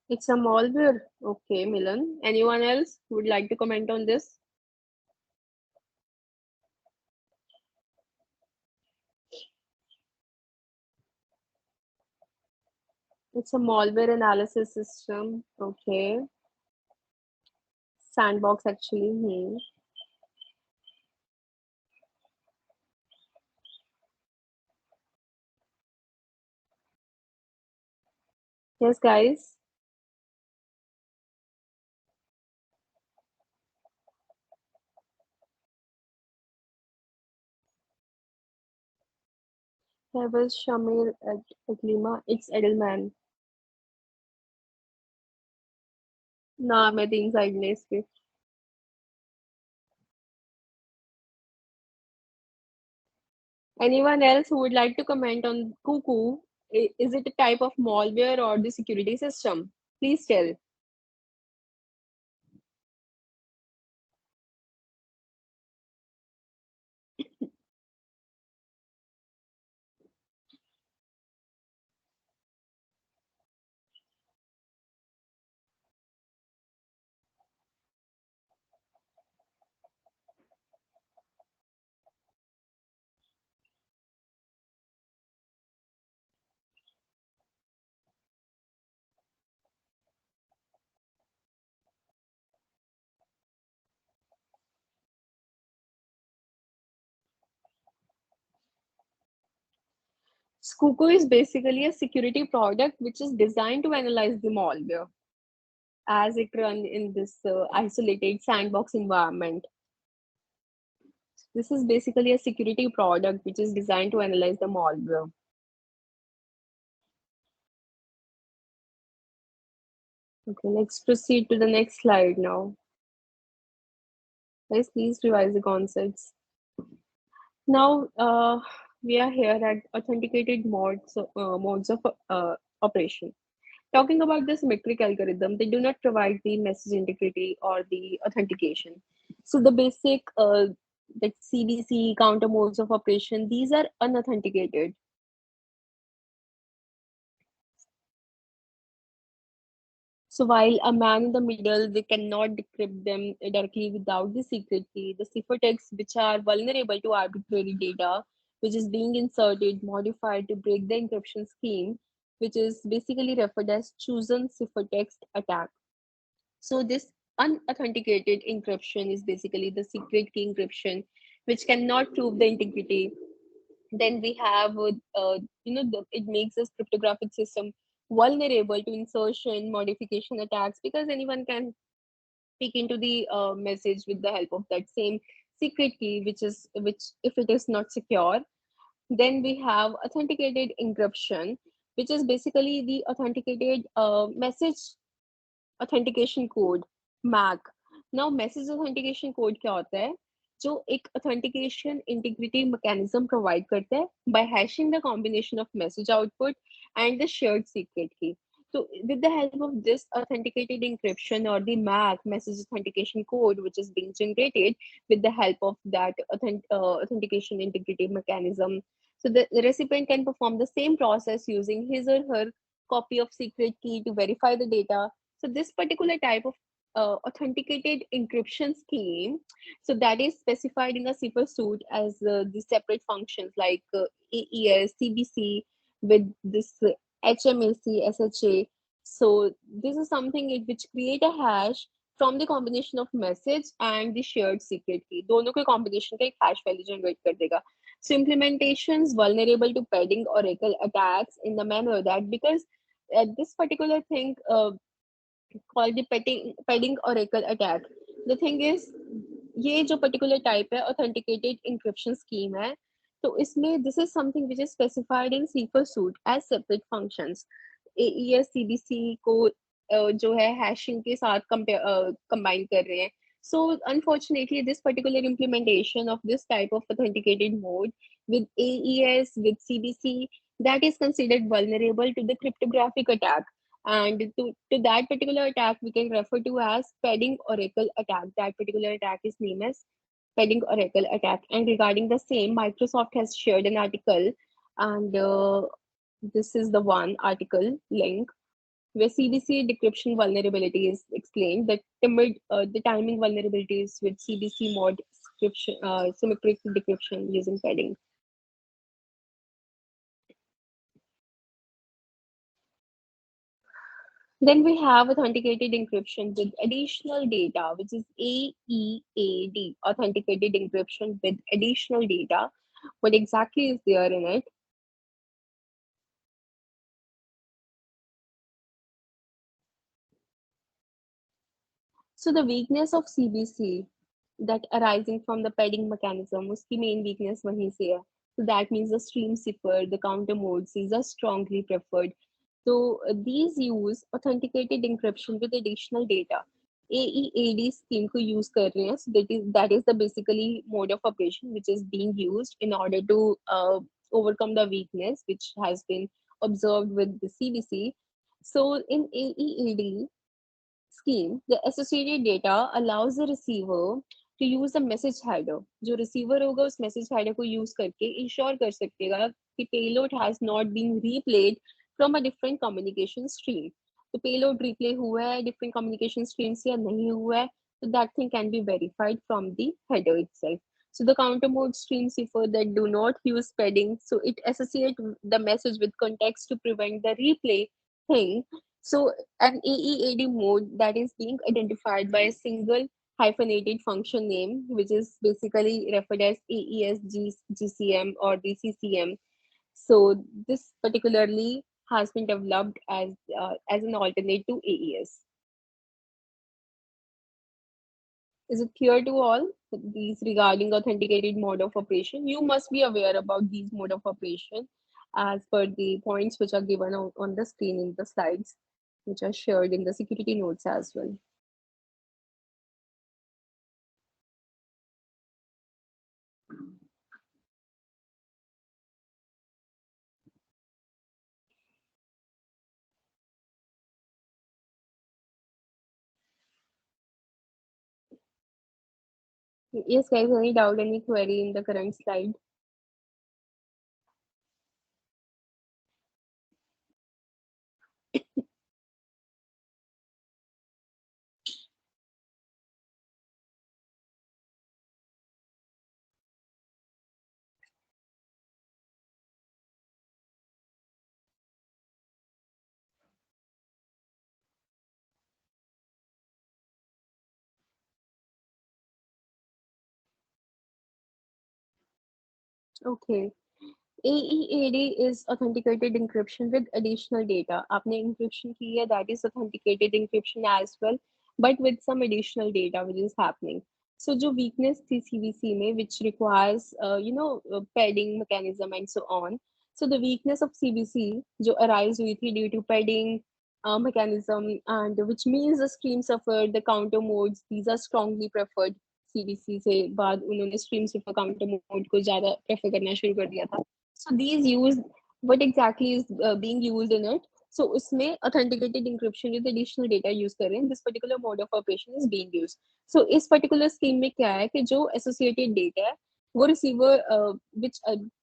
It's a malware. Okay, Milan. Anyone else would like to comment on this? It's a malware analysis system. Okay. Sandbox actually. Hmm. Yes, guys. There was Shamir at Aglima. It's Edelman. ना मैं 3 side ने इसके. Anyone else who would like to comment on Cuckoo? Is it a type of malware or the security system? Please tell. Cuckoo is basically a security product which is designed to analyze the malware as it run in this isolated sandbox environment. This is basically a security product which is designed to analyze the malware. Okay, let's proceed to the next slide now. Guys, please revise the concepts. Now, we are here at authenticated modes of operation. Talking about this metric algorithm, they do not provide the message integrity or the authentication. So the basic like CDC counter modes of operation, these are unauthenticated. So while a man in the middle, they cannot decrypt them directly without the secret key. The ciphertexts, which are vulnerable to arbitrary data, which is being inserted, modified to break the encryption scheme, which is basically referred as chosen ciphertext attack. So this unauthenticated encryption is basically the secret key encryption, which cannot prove the integrity. Then we have, it makes this cryptographic system vulnerable to insertion, modification attacks, because anyone can peek into the message with the help of that same secret key, which if it is not secure. Then we have authenticated encryption, which is basically the authenticated message authentication code, MAC. Now message authentication code क्या होता है? जो एक authentication integrity mechanism provide करता है by hashing the combination of message output and the shared secret key. So with the help of this authenticated encryption, or the MAC, message authentication code, which is being generated with the help of that authentication integrity mechanism, so the recipient can perform the same process using his or her copy of secret key to verify the data. So this particular type of authenticated encryption scheme, so that is specified in the cipher suite as the separate functions like AES, CBC with this HMAC, SHA. So this is something which create a hash from the combination of message and the shared secret key. दोनों के combination का एक hash value generate कर देगा. So implementations vulnerable to padding oracle attacks in the manner that, because this particular thing called the padding oracle attack. The thing is, ये जो particular type है authenticated encryption scheme है, तो इसमें this is something which is specified in cipher suite as separate functions. AES CBC को जो है hashing के साथ combine कर रहे हैं. So unfortunately, this particular implementation of this type of authenticated mode with AES, with CBC, that is considered vulnerable to the cryptographic attack. And to that particular attack, we can refer to as padding oracle attack. That particular attack is named as padding oracle attack. And regarding the same, Microsoft has shared an article, and this is the one article link where CBC decryption vulnerability is explained. The timing vulnerabilities with CBC mod symmetric decryption using padding. Then we have authenticated encryption with additional data, which is AEAD, authenticated encryption with additional data. What exactly is there in it? So the weakness of CBC that arising from the padding mechanism, उसकी main weakness वहीं से है. So that means the stream cipher, the counter modes, these are strongly preferred. So these use authenticated encryption with additional data. AEAD scheme को use कर रहे हैं. So that is the basically mode of operation which is being used in order to overcome the weakness which has been observed with the CBC. So in AEAD scheme, the associated data allows the receiver to use the message header. जो receiver होगा उस message header को use करके ensure कर सकेगा कि payload has not been replayed from a different communication stream. तो payload replay हुआ है different communication streams या नहीं हुआ है, so that thing can be verified from the header itself. So the counter mode stream cipher that do not use padding, so it associate the message with context to prevent the replay thing. So an AEAD mode that is being identified by a single hyphenated function name, which is basically referred as AES GCM or DCCM. So this particularly has been developed as an alternate to AES. Is it clear to all these regarding authenticated mode of operation? You must be aware about these mode of operation as per the points which are given on the screen in the slides, which are shared in the security notes as well. Yes, guys, any doubt, any query in the current slide? Okay. AEAD is authenticated encryption with additional data. आपने encryption की है, that is authenticated encryption as well, but with some additional data which is happening. So जो weakness थी CVC में, which requires padding mechanism and so on. So the weakness of CVC जो arise हुई थी due to padding mechanism, and which means the stream suffered, the counter modes these are strongly preferred. CVC से बाद उन्होंने stream suffer counter mode को ज़्यादा prefer करना शुरू कर दिया था. So these use what exactly is being used in it. So उसमें authenticated encryption with additional data use कर रहे हैं. This particular mode of operation is being used. So इस particular scheme में क्या है कि जो associated data है वो receiver which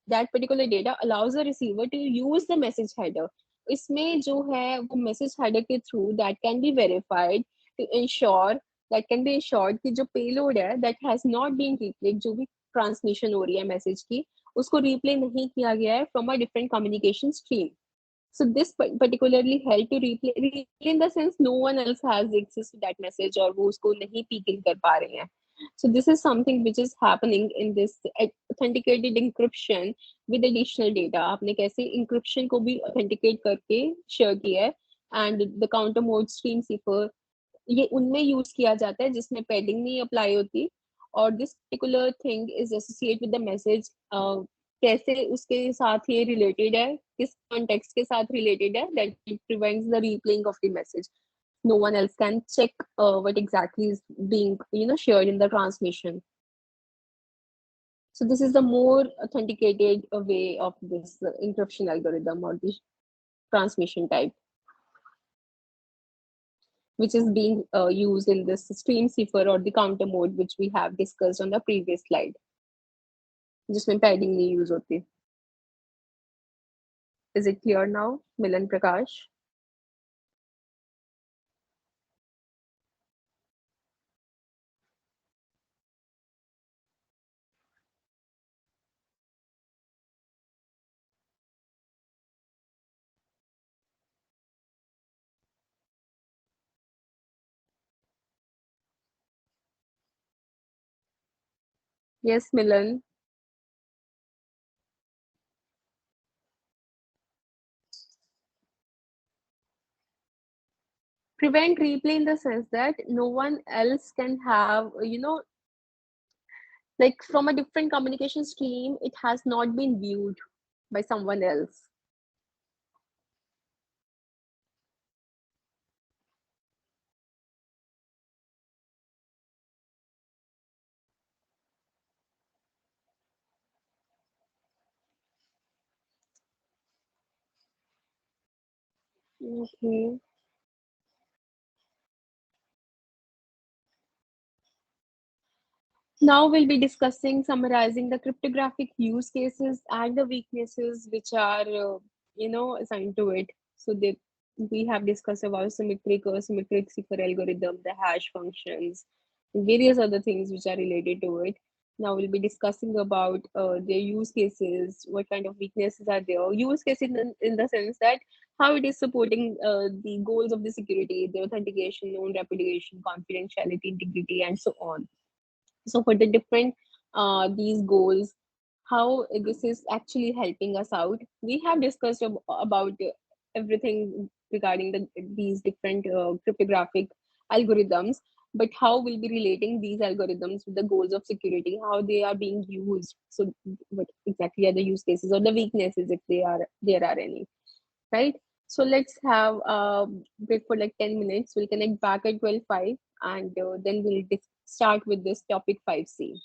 that particular data allows the receiver to use the message header. इसमें जो है वो message header के through that can be verified to ensure that can be ensured कि जो payload है that has not been replayed, जो भी transmission हो रही है message की उसको replay नहीं किया गया है from a different communication stream. So this particularly help to replay in the sense no one else has access to that message और वो उसको नहीं peek in कर पा रहे हैं. So this is something which is happening in this authenticated encryption with additional data. आपने कैसे encryption को भी authenticate करके share किया है, and the counter mode stream cipher ये उनमें यूज किया जाता है जिसमें पैडिंग नहीं अप्लाई होती. और this particular thing is associate with the message, कैसे उसके साथ ये रिलेटेड है, किस कॉन्टेक्स्ट के साथ रिलेटेड है, that it prevents the replaying of the message. No one else can check what exactly is being shared in the transmission. So this is the more authenticated way of this encryption algorithm or the transmission type, which is being used in this stream cipher or the counter mode, which we have discussed on the previous slide, जिसमें padding नहीं use होती. Is it clear now, Milan Prakash? Yes, Milan. Prevent replay in the sense that no one else can have, like from a different communication stream, it has not been viewed by someone else. Okay. Now we'll be discussing, summarizing the cryptographic use cases and the weaknesses which are, assigned to it. So we have discussed about symmetric or symmetric cipher algorithm, the hash functions, and various other things which are related to it. Now we'll be discussing about their use cases, what kind of weaknesses are there. Use cases in the sense that how it is supporting the goals of the security, the authentication, known repudiation, confidentiality, integrity, and so on. So for the different these goals, how this is actually helping us out, we have discussed about everything regarding these different cryptographic algorithms, but how we'll be relating these algorithms with the goals of security, how they are being used. So what exactly are the use cases or the weaknesses, if there are any, right? So let's have break for like 10 minutes. We'll connect back at 12:05, and then we'll start with this topic 5C.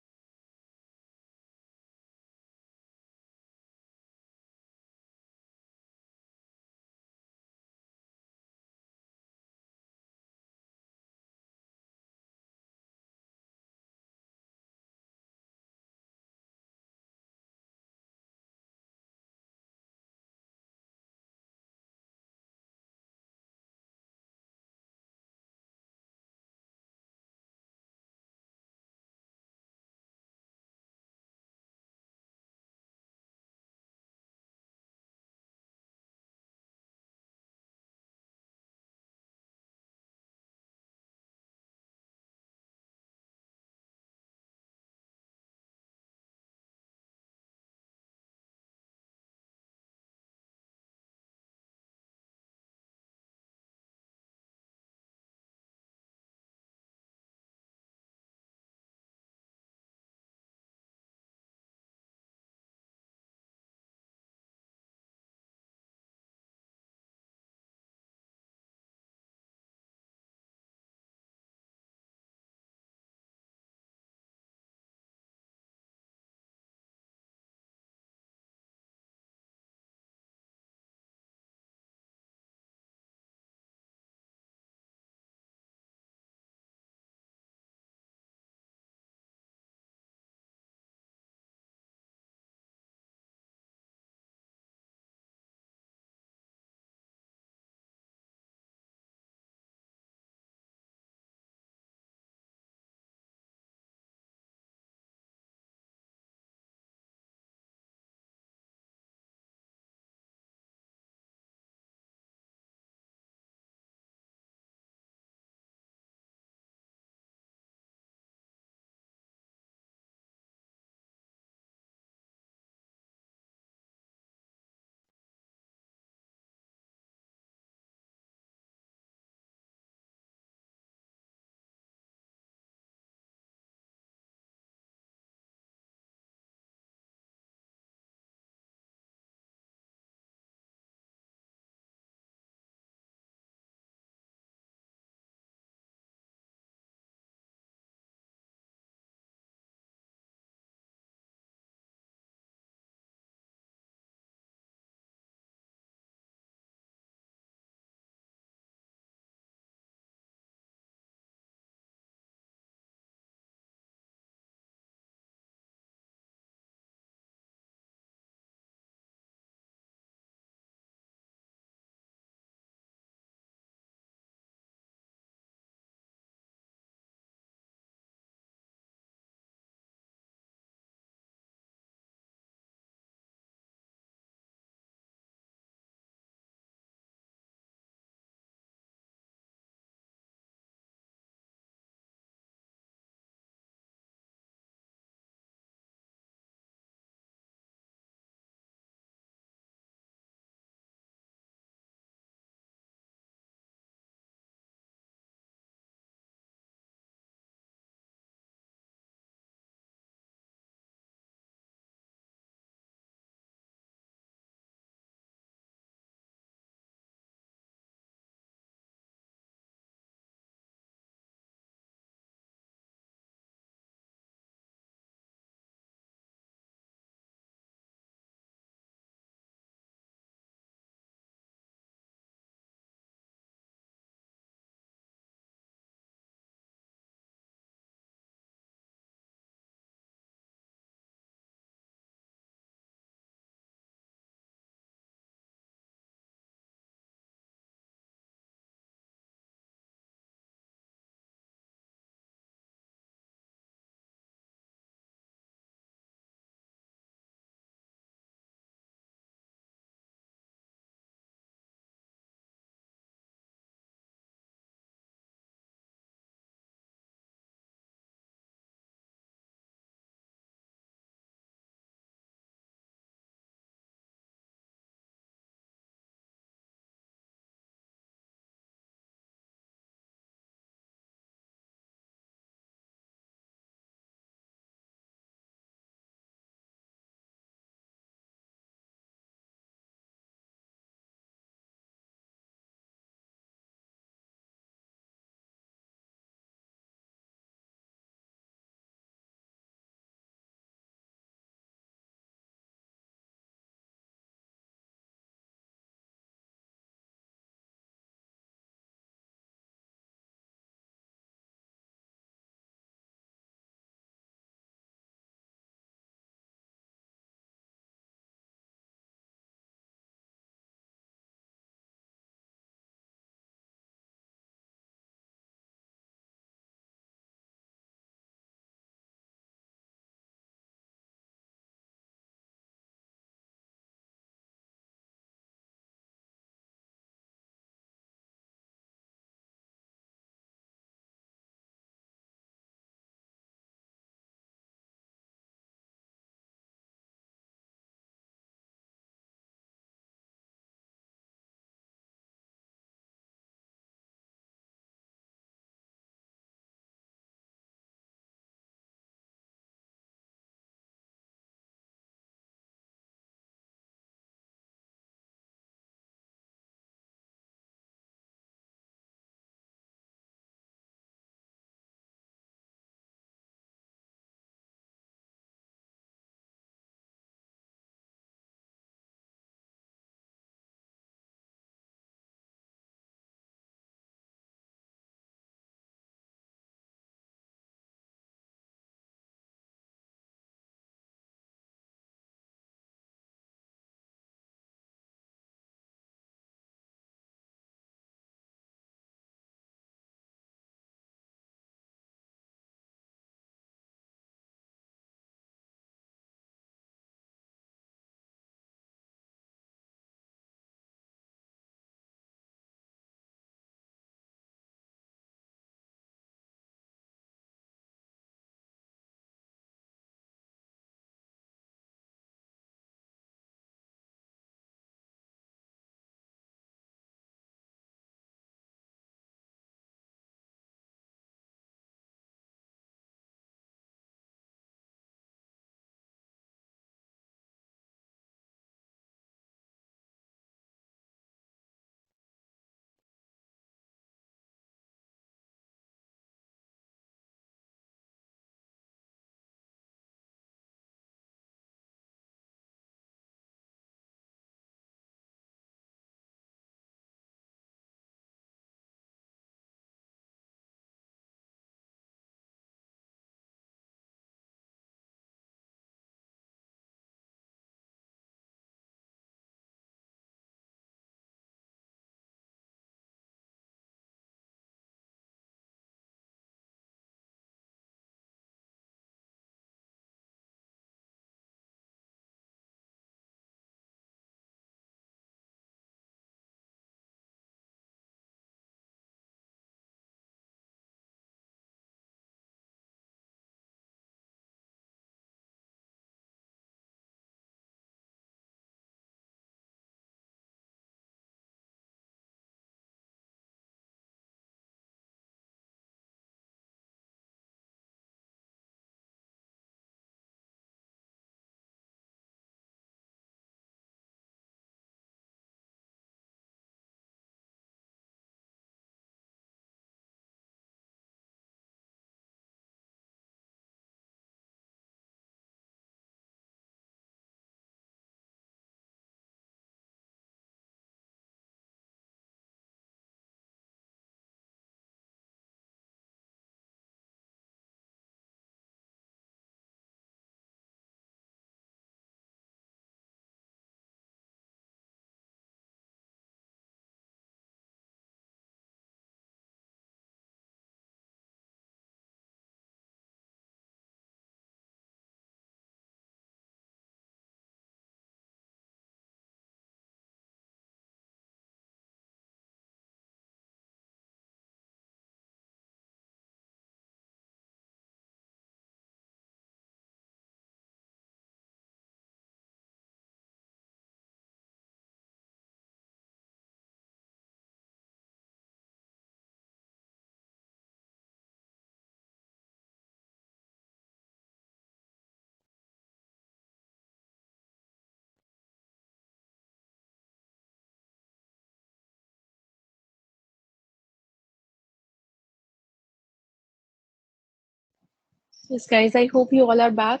Yes, guys, I hope you all are back.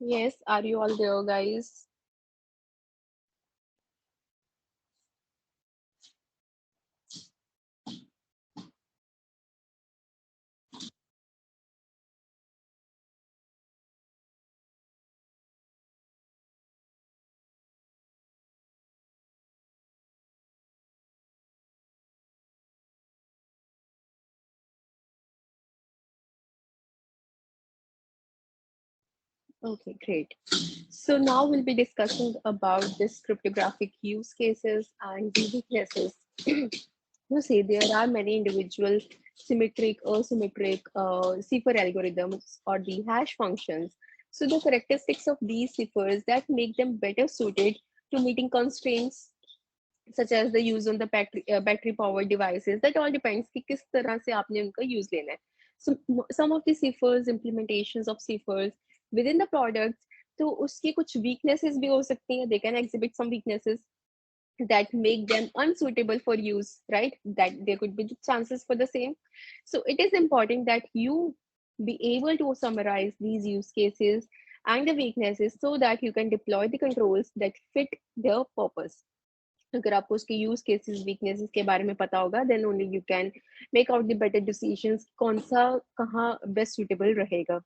Yes, are you all there, guys? Okay, great. So now we'll be discussing about this cryptographic use cases and the weaknesses. You see, there are many individual symmetric or symmetric cipher algorithms or the hash functions. So the characteristics of these ciphers that make them better suited to meeting constraints such as the use on the battery powered devices. That all depends कि किस तरह से आपने उनका use लेना है. So some of the ciphers, implementations of ciphers within the products, तो उसकी कुछ weaknesses भी हो सकती हैं. They can exhibit some weaknesses that make them unsuitable for use, right? That there could be chances for the same. So it is important that you be able to summarize these use cases and the weaknesses so that you can deploy the controls that fit their purpose. अगर आपको उसके use cases weaknesses के बारे में पता होगा then only you can make out the better decisions कौन सा कहाँ बेस्ट सुटेबल रहेगा,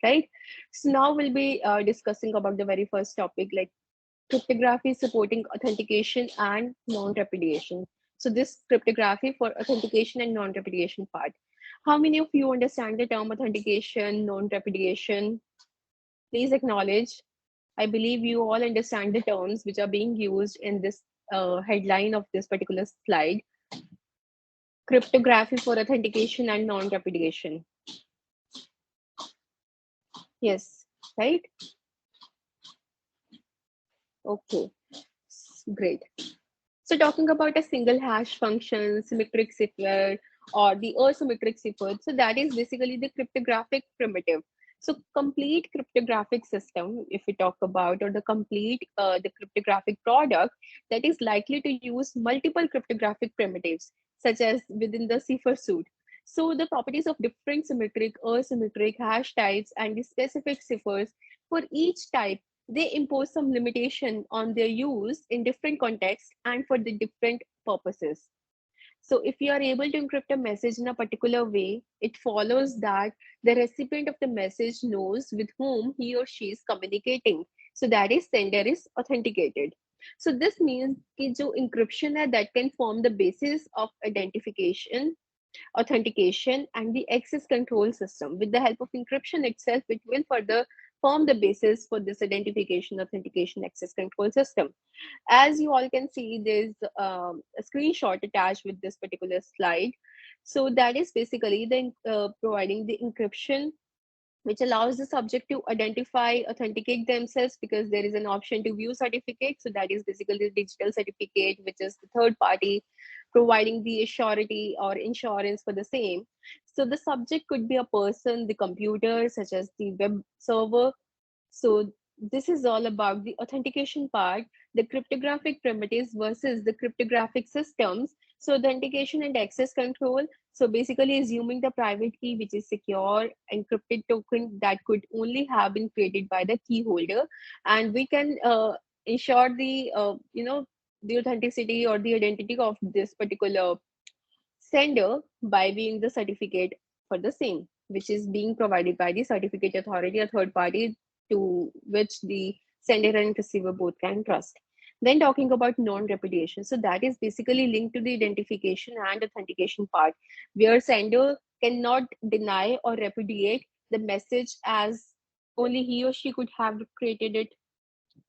right? So now we'll be discussing about the very first topic, like cryptography supporting authentication and non-repudiation. So this cryptography for authentication and non-repudiation part. How many of you understand the term authentication, non-repudiation? Please acknowledge. I believe you all understand the terms which are being used in this headline of this particular slide. Cryptography for authentication and non-repudiation. Yes, right? Okay, great. So talking about a single hash function, symmetric cipher, or the asymmetric cipher, so that is basically the cryptographic primitive. So complete cryptographic system, if we talk about, or the complete the cryptographic product that is likely to use multiple cryptographic primitives, such as within the cipher suite. So the properties of different symmetric, asymmetric hash types and the specific ciphers for each type, they impose some limitation on their use in different contexts and for the different purposes. So if you are able to encrypt a message in a particular way, it follows that the recipient of the message knows with whom he or she is communicating. So that is sender is authenticated. So this means कि जो encryption है that can form the basis of identification, authentication, and the access control system. With the help of encryption itself, it will further form the basis for this identification, authentication, access control system. As you all can see, there's a screenshot attached with this particular slide. So that is basically the providing the encryption which allows the subject to identify, authenticate themselves because there is an option to view certificate. So that is basically the digital certificate, which is the third party providing the surety or insurance for the same. So the subject could be a person, the computer, such as the web server. So this is all about the authentication part, the cryptographic primitives versus the cryptographic systems. So authentication and access control. So basically assuming the private key, which is secure encrypted token that could only have been created by the key holder. And we can ensure the, the authenticity or the identity of this particular sender by viewing the certificate for the same, which is being provided by the certificate authority, a third party to which the sender and receiver both can trust. Then talking about non-repudiation. So that is basically linked to the identification and authentication part, where sender cannot deny or repudiate the message as only he or she could have created it.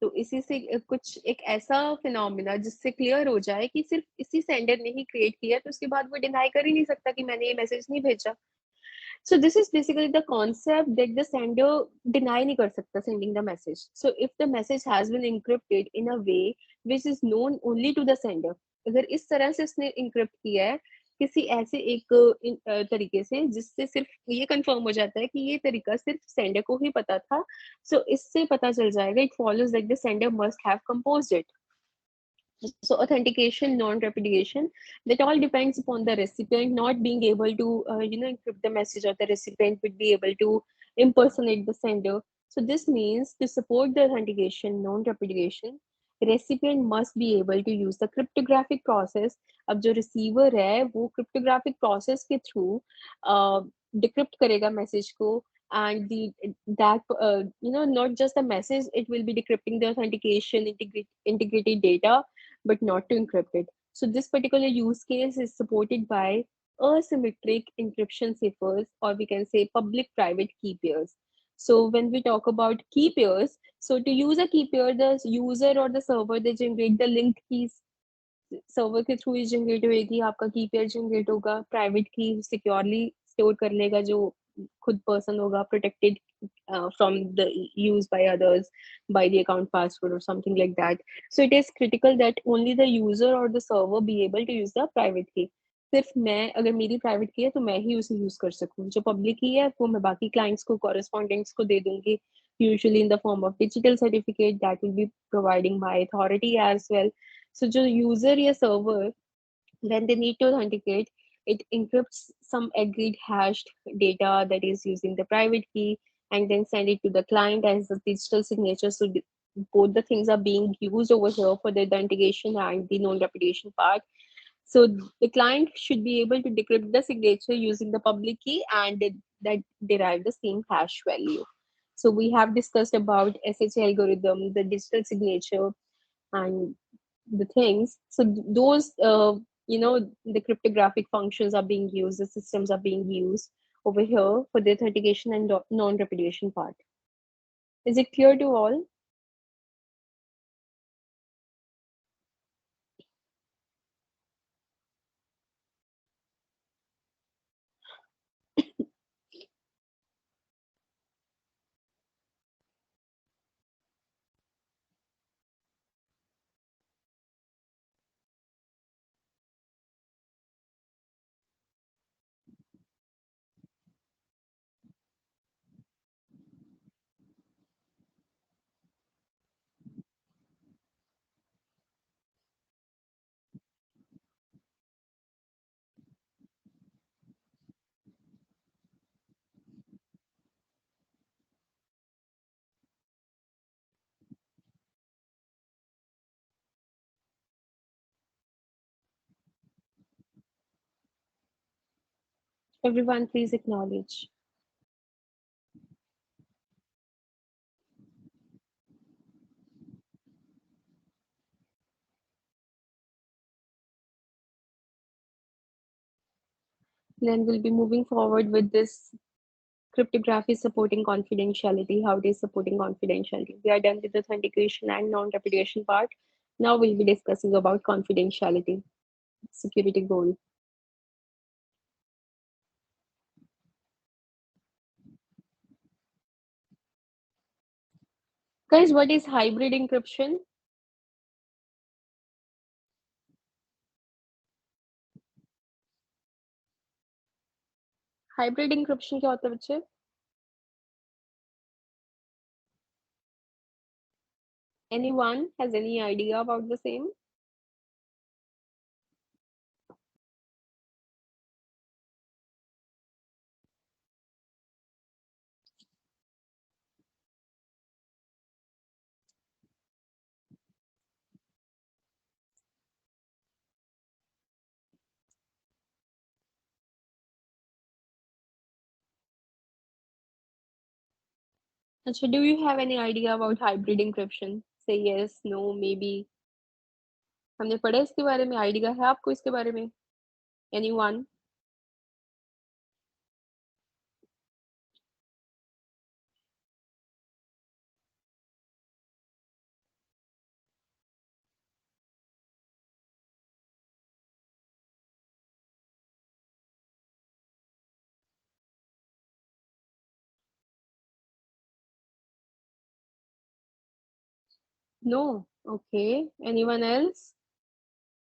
तो इसी से कुछ एक ऐसा phenomena जिससे clear हो जाए कि सिर्फ इसी सेंडर ने ही क्रिएट किया तो उसके बाद वो डिनाई कर ही नहीं सकता कि मैंने ये मैसेज नहीं भेजा. So this is basically the concept that the sender deny नहीं कर सकता sending the message. So if the message has been encrypted in a way which is known only to the sender, अगर इस तरह से उसने encrypt किया है किसी ऐसे एक तरीके से जिससे सिर्फ ये कंफर्म हो जाता है कि ये तरीका सिर्फ सेंडर को ही पता था. सो इससे पता चल जाएगा, it follows that the sender must have composed it. So authentication, non-repudiation, that all depends upon the recipient not being able to, encrypt the message, or the recipient would be able to impersonate the sender. So this means to support the authentication, non-repudiation, recipient must be able to use the cryptographic process. अब जो receiver है वो cryptographic process के through decrypt करेगा message को, and the that not just the message, it will be decrypting the authentication integrated data, but not to encrypt it. So this particular use case is supported by asymmetric encryption ciphers, or we can say public-private key pairs. So when we talk about key pairs, so to use a key pair, the user or the server, they generate the linked keys. Server के through ही generate होएगी, आपका की pair generate होगा, private की securely store कर लेगा, जो खुद पर्सन होगा, protected from the use by others, by the account password or something like that. So it is critical that only the user or the server be able to use the private key. सिर्फ मैं, अगर मेरी private की है तो मैं ही उसे use कर सकूँ, जो पब्लिक की है वो मैं बाकी क्लाइंट्स को, कॉरेस्पॉन्डेंट्स को दे दूंगी, usually in the form of digital certificate that will be providing my authority as well. So जो user या server, when they need to authenticate, it encrypts some agreed hashed data that is using the private key, and then send it to the client as a digital signature. So both the things are being used over here for the authentication and the non-repudiation part. So the client should be able to decrypt the signature using the public key, and that derive the same hash value. So we have discussed about SHA algorithm, the digital signature, and the things. So those, the cryptographic functions are being used, the systems are being used over here for the authentication and non-repudiation part. Is it clear to all? Everyone, please acknowledge. Then we'll be moving forward with this cryptography supporting confidentiality, how it is supporting confidentiality. We are done with the authentication and non-repudiation part. Now we'll be discussing about confidentiality, security goal. Guys, what is hybrid encryption? Hybrid encryption क्या होता है बच्चे? Anyone has any idea about the same? अच्छा, do you have any idea about hybrid encryption? Say yes, no, maybe. हमने पढ़ा इसके बारे में, आइडिया है आपको इसके बारे में? Anyone? No. Okay. Anyone else?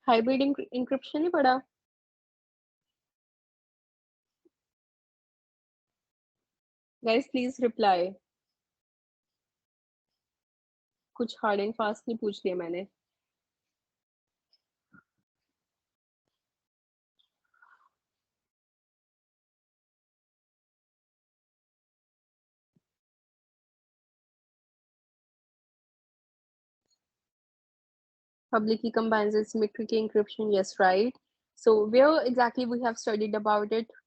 Hybrid encryption नहीं पढ़ा? Guys please reply. कुछ हार्ड एंड फास्ट नहीं पूछ लिया मैंने। Public key combines symmetric key encryption. Yes, right. So where exactly we have studied about it?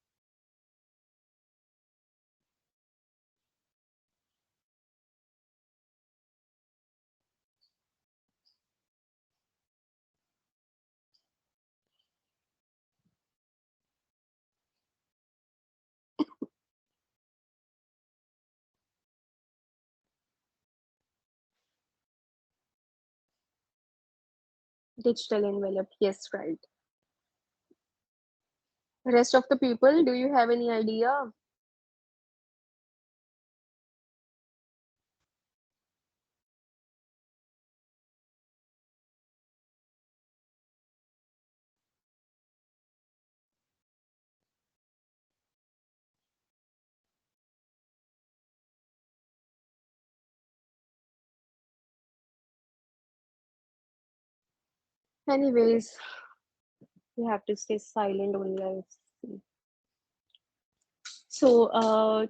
Digital envelope. Yes, right. Rest of the people, do you have any idea? Anyways, you have to stay silent only. I see. So,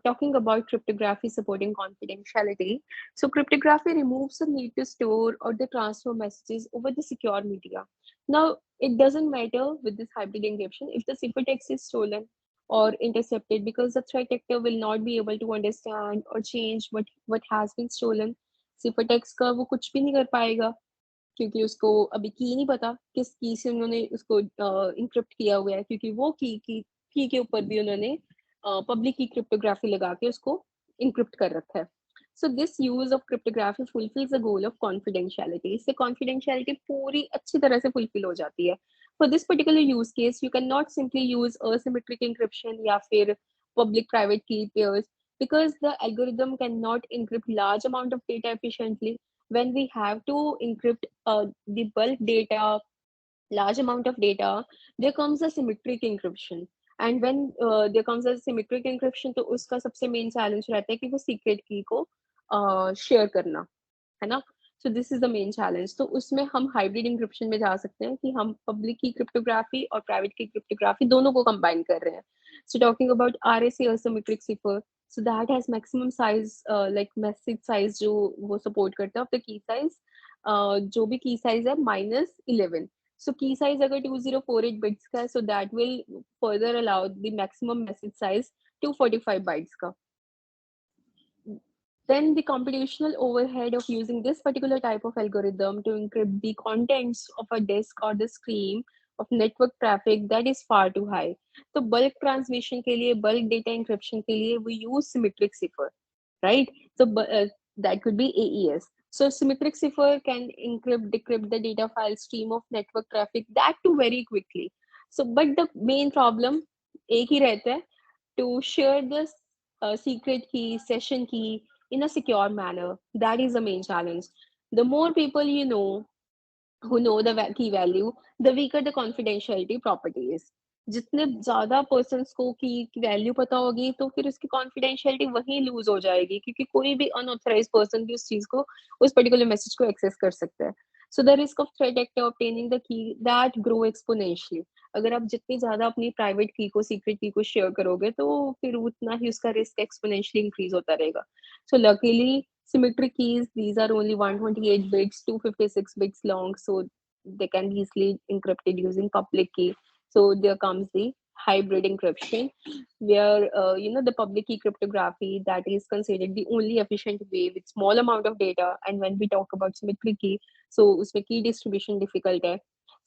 talking about cryptography supporting confidentiality. So, cryptography removes the need to store or the transfer messages over the secure media. Now, it doesn't matter with this hybrid encryption if the ciphertext is stolen or intercepted because the threat actor will not be able to understand or change what has been stolen. Ciphertext का वो कुछ भी नहीं कर पाएगा क्योंकि उसको अभी की नहीं पता किस की से उन्होंने उसको इंक्रिप्ट किया हुआ है क्योंकि वो की के ऊपर भी उन्होंने पब्लिक की क्रिप्टोग्राफी लगा के उसको इंक्रिप्ट कर रखा है so this use of cryptography fulfills the goal of confidentiality इससे कॉन्फिडेंशियलिटी पूरी अच्छी तरह से फुलफिल हो जाती है for this particular use case you can not simply use asymmetric encryption या फिर public private key pairs because the algorithm cannot encrypt large amount of data efficiently when we have to encrypt the bulk data, large amount of data, there comes a symmetric encryption. And when there comes a symmetric encryption, तो उसका सबसे main challenge रहता है कि वो secret key को share करना, है ना? सो this is the main challenge तो उसमें हम हाइब्रिड इंक्रिप्शन में जा सकते हैं कि हम पब्लिक की क्रिप्टोग्राफी और प्राइवेट की क्रिप्टोग्राफी दोनों को कंबाइन कर रहे हैं so talking about RSA asymmetric cipher so that has maximum size like message size जो वो सपोर्ट करता है ऑफ द की साइज जो भी की साइज है -11 सो की साइज अगर 2048 बिट्स का है so that will further allow the maximum message size 245 bytes का then the computational overhead of using this particular type of algorithm to encrypt the contents of a disk or the stream of network traffic that is far too high. So bulk transmission के लिए, bulk data encryption के लिए we use symmetric cipher, right? So that could be AES. So symmetric cipher can encrypt, decrypt the data file stream of network traffic that too very quickly. So but the main problem एक ही रहता है to share the secret key, session key in a secure manner. That is the main challenge. The more people you know who know the key value, the weaker the confidentiality property is. जितने ज्यादा persons को की value पता होगी तो फिर उसकी confidentiality वहीं लूज हो जाएगी क्योंकि कोई भी अनऑथराइज पर्सन भी उस चीज को उस पर्टिकुलर मैसेज को एक्सेस कर सकता है so the risk of threat actor obtaining the key that grow exponentially अगर आप जितनी ज्यादा अपनी प्राइवेट की को सीक्रेट की को शेयर करोगे तो फिर उतना ही उसका रिस्क एक्सपोनेंशियली इंक्रीज होता रहेगा so luckily symmetric keys these are only 128 bits 256 bits long so they can be easily encrypted using public key so there comes the hybrid encryption where the public key cryptography that is considered the only efficient way with small amount of data and when we talk about symmetric key so usme key distribution difficult hai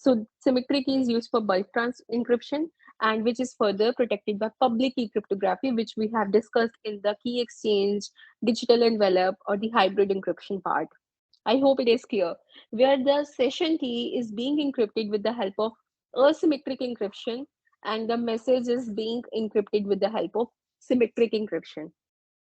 so symmetric key is used for bulk trans encryption and which is further protected by public key cryptography which we have discussed in the key exchange digital envelope or the hybrid encryption part. I hope it is clear. Where the session key is being encrypted with the help of asymmetric encryption and the message is being encrypted with the help of symmetric encryption.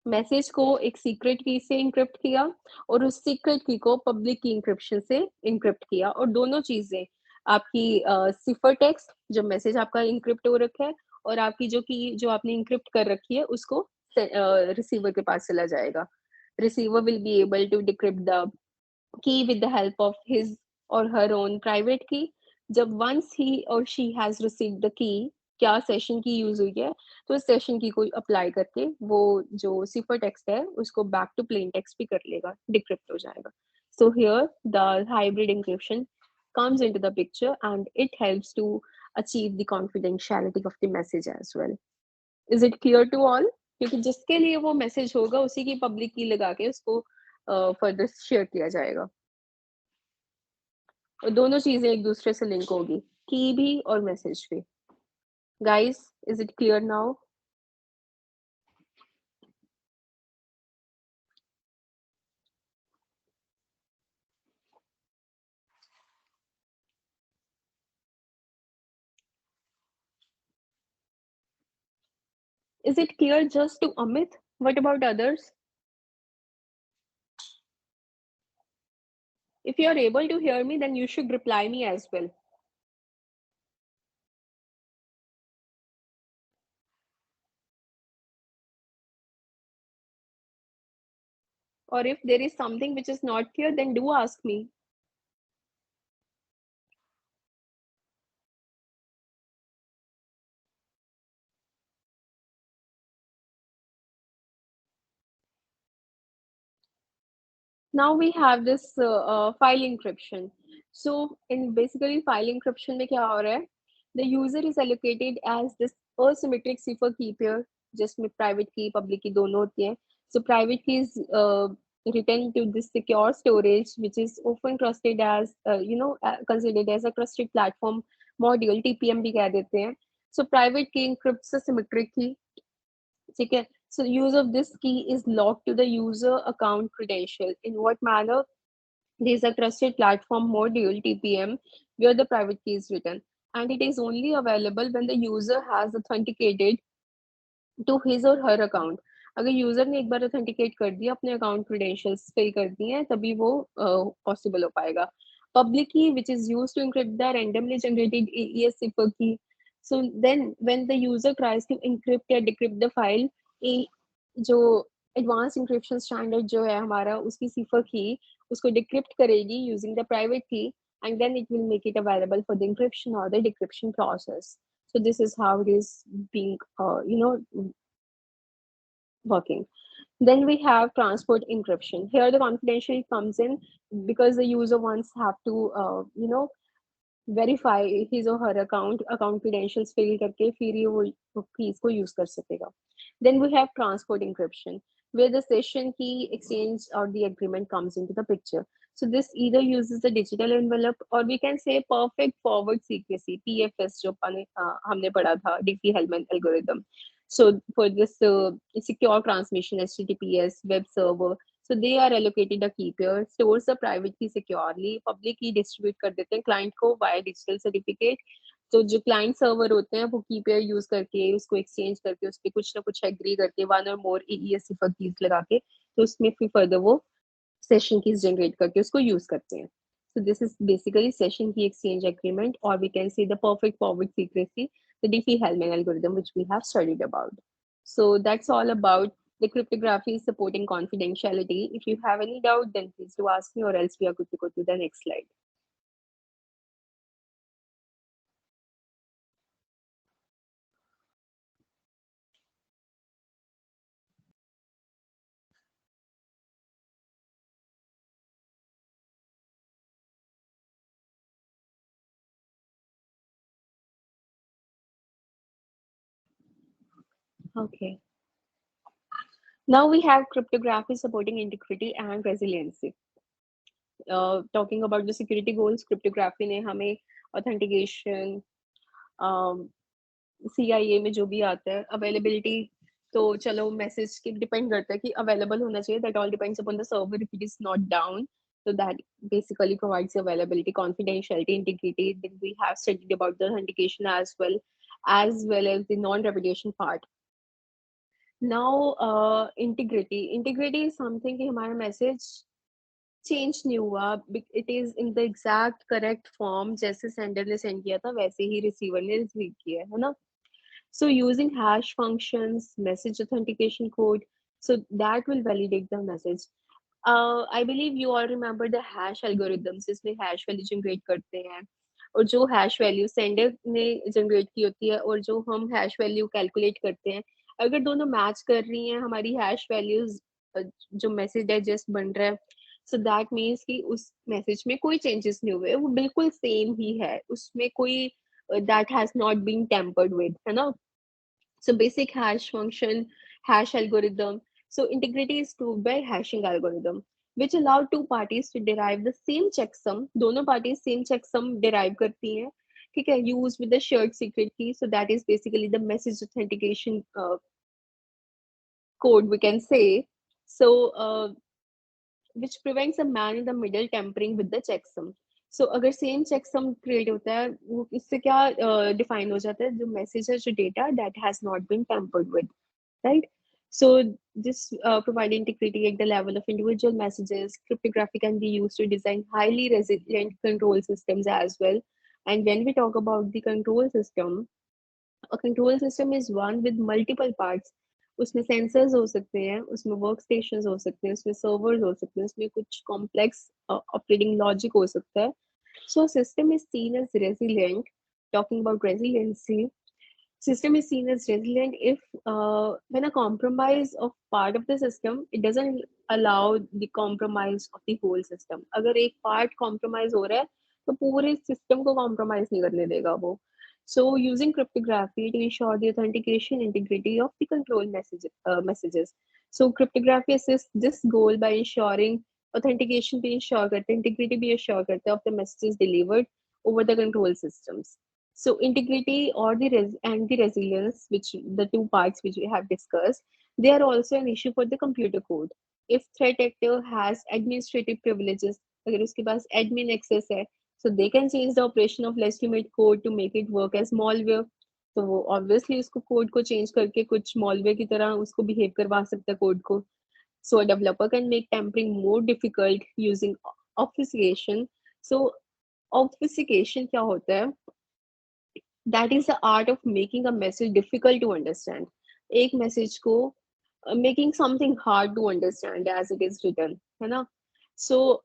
Message को एक secret की से encrypt किया और उस secret की को public की इंक्रिप्शन से इंक्रिप्ट किया और दोनों चीजें आपकी सिफर टेक्स्ट जो मैसेज आपका इंक्रिप्ट हो रखा है और आपकी जो की जो आपने इंक्रिप्ट कर रखी है उसको रिसीवर के पास चला जाएगा. Receiver will be able to decrypt the key with the help of his or her own private key. जब once he or she has received the key, क्या सेशन की यूज हुई है, तो इस सेशन की को अप्लाई करके वो जो सिफर टेक्स्ट है उसको बैक टू प्लेन टेक्स्ट भी कर लेगा, डिक्रिप्ट हो जाएगा. So here the hybrid encryption comes into the picture and it helps to achieve the confidentiality of the message as well. Is it clear to all? क्योंकि जिसके लिए वो message होगा उसी की पब्लिक की लगा के उसको फर्दर शेयर किया जाएगा, और दोनों चीजें एक दूसरे से लिंक होगी, की भी और मैसेज भी. Guys, is it clear now? Is it clear just to Amit? What about others? If you are able to hear me, then you should reply me as well. Or if there is something which is not clear, then do ask me. Now we have this file encryption. So in basically file encryption में क्या हो रहा है? The user is allocated as this asymmetric cipher key pair, जिसमें private key, public key दोनों होती हैं. So private key is written to this secure storage, which is often trusted as considered as a trusted platform module, TPM भी कह देते हैं. So private key encrypts the symmetric key. ठीक है. So use of this key is locked to the user account credential. In what manner? There is a trusted platform module TPM where the private key is written, and it is only available when the user has authenticated to his or her account. अगर user ने एक बार authenticate कर दिया, अपने account credentials fill कर दिए हैं, तभी वो पॉसिबल हो पाएगा. Public key which is use to encrypt the randomly generated AES cipher key. So then when the user tries to encrypt या decrypt the file, जो एडवांस इंक्रिप्शन स्टैंडर्ड जो है हमारा, उसकी सिफर की उसको डिक्रिप्ट करेगी using the private key, and then it will make it available for the encryption और the decryption process. So this is how it is being working. Then we have transport encryption. Here the confidentiality comes in because the user once have to verify his or her account credentials fill करके फिर ये वो keys को use कर सकेगा. Then we have transport encryption, where the session key exchange or the agreement comes into the picture. So this either uses the digital envelope or we can say perfect forward secrecy, PFS जो हमने पढ़ा था, Diffie-Hellman algorithm. So for this secure transmission, HTTPS web server, so they are allocated a key pair, stores the private key securely, public key distribute कर देते हैं client को via digital certificate. तो जो क्लाइंट सर्वर होते हैं वो की पेयर यूज करके उसको एक्सचेंज करके उस पर कुछ ना कुछ एग्री करके वन और मोर एईएस सिफर कीज लगा के तो उसमें फिर फर्दर वो सेशन कीज जनरेट करके उसको यूज करते हैं. So this is basically session key exchange agreement, or we can say the perfect forward secrecy, the Diffie-Hellman algorithm, which we have studied about. So that's all about the cryptography supporting confidentiality. If you have any doubt, then please do ask me, or else we are good to go to the next slide. Okay. Now we have cryptography supporting integrity and resiliency. Talking about the security goals, cryptography ने हमें authentication, CIA में जो भी आता है, availability, तो चलो message के डिपेंड करता है कि अवेलेबल होना चाहिए. That all depends upon the server. If it is not down, so that basically provides availability, confidentiality, integrity. Then we have studied about the authentication as well as the non-repudiation part. Now integrity is something कि हमारा message change नहीं हुआ, it is in the exact correct form, जैसे sender ने send किया था वैसे ही receiver ने रिसीव किया है ना. So using hash functions, message authentication code, so that will validate the message. I believe you all remember the hash algorithms, जिसमें हैश वैल्यू जनरेट करते हैं, और जो हैश वैल्यू सेंडर ने जनरेट की होती है और जो हम हैश वैल्यू कैलकुलेट करते हैं, अगर दोनों मैच कर रही हैं हमारी हैश वैल्यूज, जो मैसेज डाइजेस्ट बन रहा है, सो दैट मीन्स कि उस मैसेज में कोई चेंजेस नहीं हुए, वो बिल्कुल सेम ही है, उसमें कोई that has not been tampered with, है ना. So basic hash function, hash algorithm. So integrity is proved by hashing algorithm, which allow two parties to derive the same checksum. दोनों parties same checksum derive करती हैं. ठीक है, used with the shared secret key. So that is basically the message authentication code, we can say. So which prevents a man in the middle tampering with the checksum. So अगर same checksum create होता है, वो इससे क्या define हो जाता है, जो message है, जो data that has not been tampered with, right? So this provide integrity at the level of individual messages. Cryptography can be used to design highly resilient control systems as well. And when we talk about the control system, a control system is one with multiple parts. उसमें sensors हो सकते हैं, उसमें work station हो सकते हैं, उसमें servers हो सकते हैं, उसमें कुछ कॉम्प्लेक्स ऑपरेटिंग लॉजिक हो सकता है. So system is seen as resilient. Talking about resiliency, system is seen as resilient if when a compromise of part of the system, it doesn't allow the compromise of the whole system. अगर एक part compromise हो रहा है तो पूरे system को compromise नहीं करने देगा वो. So using cryptography to ensure the authentication integrity of the control messages. So cryptography assists this goal by ensuring authentication be ensure करते हैं, integrity be assure करते हैं of the messages delivered over the control systems. So integrity or and the resilience, which the two parts which we have discussed, they are also an issue for the computer code. If threat actor has administrative privileges, अगर उसके पास admin access है, so they can change the operation of legitimate code to make it work as malware. तो वो obviously उसको code को change करके कुछ malware की तरह उसको behave करवा सकता है code को. So a developer can make tampering more difficult using obfuscation. So obfuscation क्या होता है? That is the art of making a message difficult to understand. एक message को making something hard to understand as it is written, है ना? So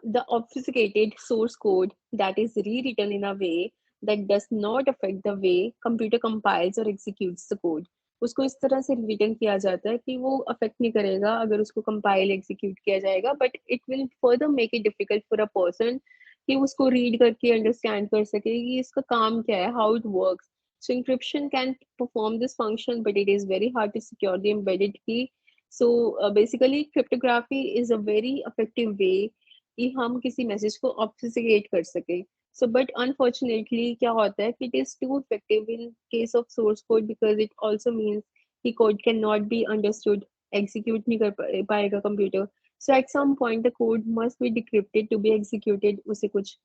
the obfuscated source code that is rewritten in a way that does not affect the way computer compiles or executes the code. उसको इस तरह से return किया जाता है कि वो अफेक्ट नहीं करेगा अगर उसको कंपाइल एग्जीक्यूट किया जाएगा, but it will further make it difficult for a person कि उसको रीड करके अंडरस्टैंड कर सके कि इसका काम क्या है, how it works. So encryption can perform this function, but it is very hard to secure the embedded key. So basically, cryptography is a very effective way कि हम किसी मैसेज को ऑब्फुस्केट कर सके. सो बट अनफॉर्चुनेटली क्या होता है कि it is too effective in case of source code because it also means कि code can not be understood, execute नहीं कर पाएगा computer. So at some point the code must be decrypted to be executed. उसे कुछ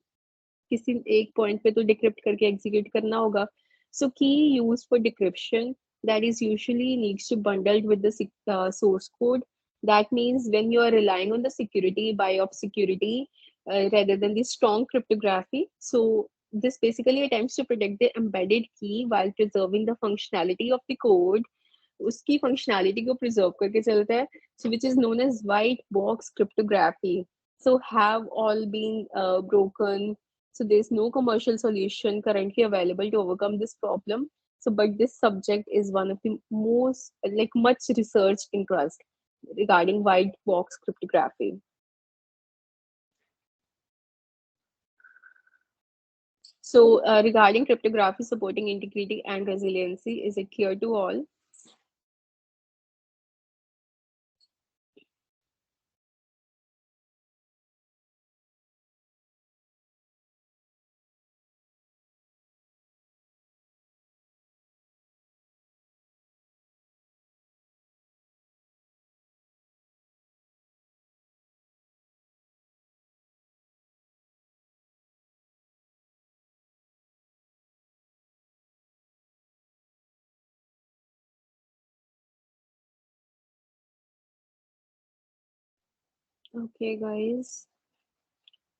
किसी एक point पे तो डिक्रिप्ट करके एग्जीक्यूट करना होगा. सो की use for decryption that is usually needs to bundled with the source code. That means when you are relying on the security by of security rather than the strong cryptography. So this basically attempts to protect the embedded key while preserving the functionality of the code. उसकी functionality को preserve करके चलता है. So which is known as white box cryptography. So have all been broken. So there's no commercial solution currently available to overcome this problem. So, but this subject is one of the most like much researched interest regarding white box cryptography. So, regarding cryptography supporting integrity and resiliency, is it clear to all? Okay, guys.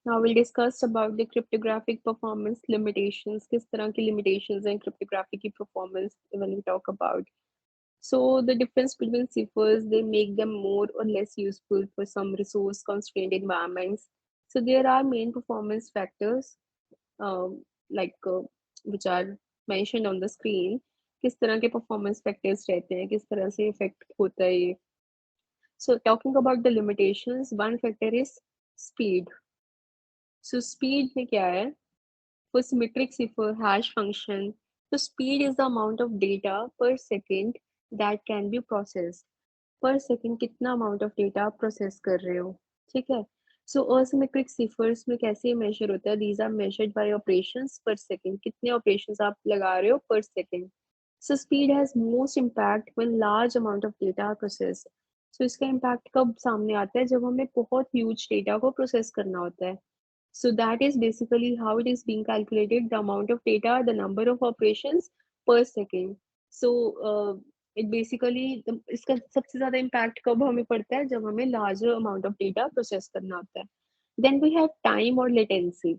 Now we'll discuss about the cryptographic performance limitations. किस तरह की limitations हैं cryptography की performance when we talk about. So the difference between ciphers, they make them more or less useful for some resource constrained environments. So there are main performance factors um, like which are mentioned on the screen. किस तरह के performance factors रहते हैं, किस तरह से affect होता है ये. So talking about the limitations, one factor is speed. So speed में क्या है? For symmetric cipher hash function, so speed is the amount of data per second that can be processed. पर सेकंड कितना amount of data आप process कर रहे हो, ठीक है. सो असिमेट्रिक सिफर्स में कैसे मेजर होता है? These are measured by operations per second, कितने ऑपरेशंस आप लगा रहे हो per second. So speed has most impact when large amount of data are process. सो इसका इम्पैक्ट कब सामने आता है? जब हमें बहुत ह्यूज डेटा को प्रोसेस करना होता है. So that is basically how it is being calculated, the amount of data, the number of operations per second. So it basically इसका सबसे ज़्यादा impact कब हमें पड़ता है? जब हमें larger amount of data process करना होता है. Then we have time or latency.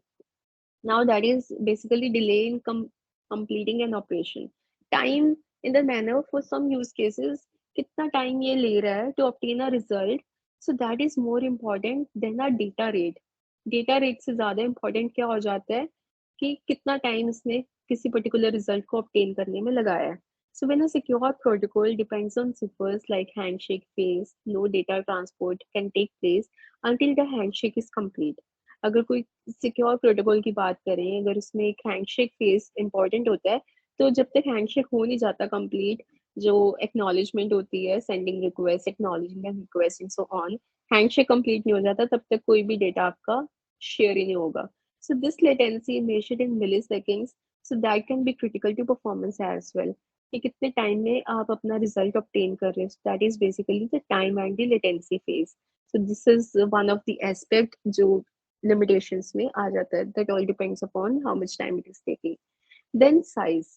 Now that is basically delay in completing an operation. Time in the manner for some use cases, कितना time ये ले रहा है to obtain a result. So that is more important than a data rate. Data rate से ज़्यादा important क्या हो जाता है कि कितना time इसने किसी particular result को obtain करने में लगाया है. So when a secure protocol depends on ciphers like handshake phase, no data transport can take place until the handshake is complete. अगर कोई सिक्योर प्रोटोकॉल की बात करें, अगर उसमें एक हैंडशेक फेस इंपॉर्टेंट होता है, तो जब तक हैंडशेक हो नहीं जाता कंप्लीट, जो एक्नॉलेजमेंट होती है, sending request, acknowledging request and so on, handshake complete नहीं हो जाता, तब तक कोई भी डेटा आपका शेयर ही नहीं होगा. So this latency measured in milliseconds, so that can be critical to performance as well. कि कितने टाइम में आप अपना रिजल्ट ऑब्टेन कर रहे हो, that is basically the time and the latency phase. So this is one of the aspect जो limitations में आ जाता है. That all depends upon how much time it is taking. Then size.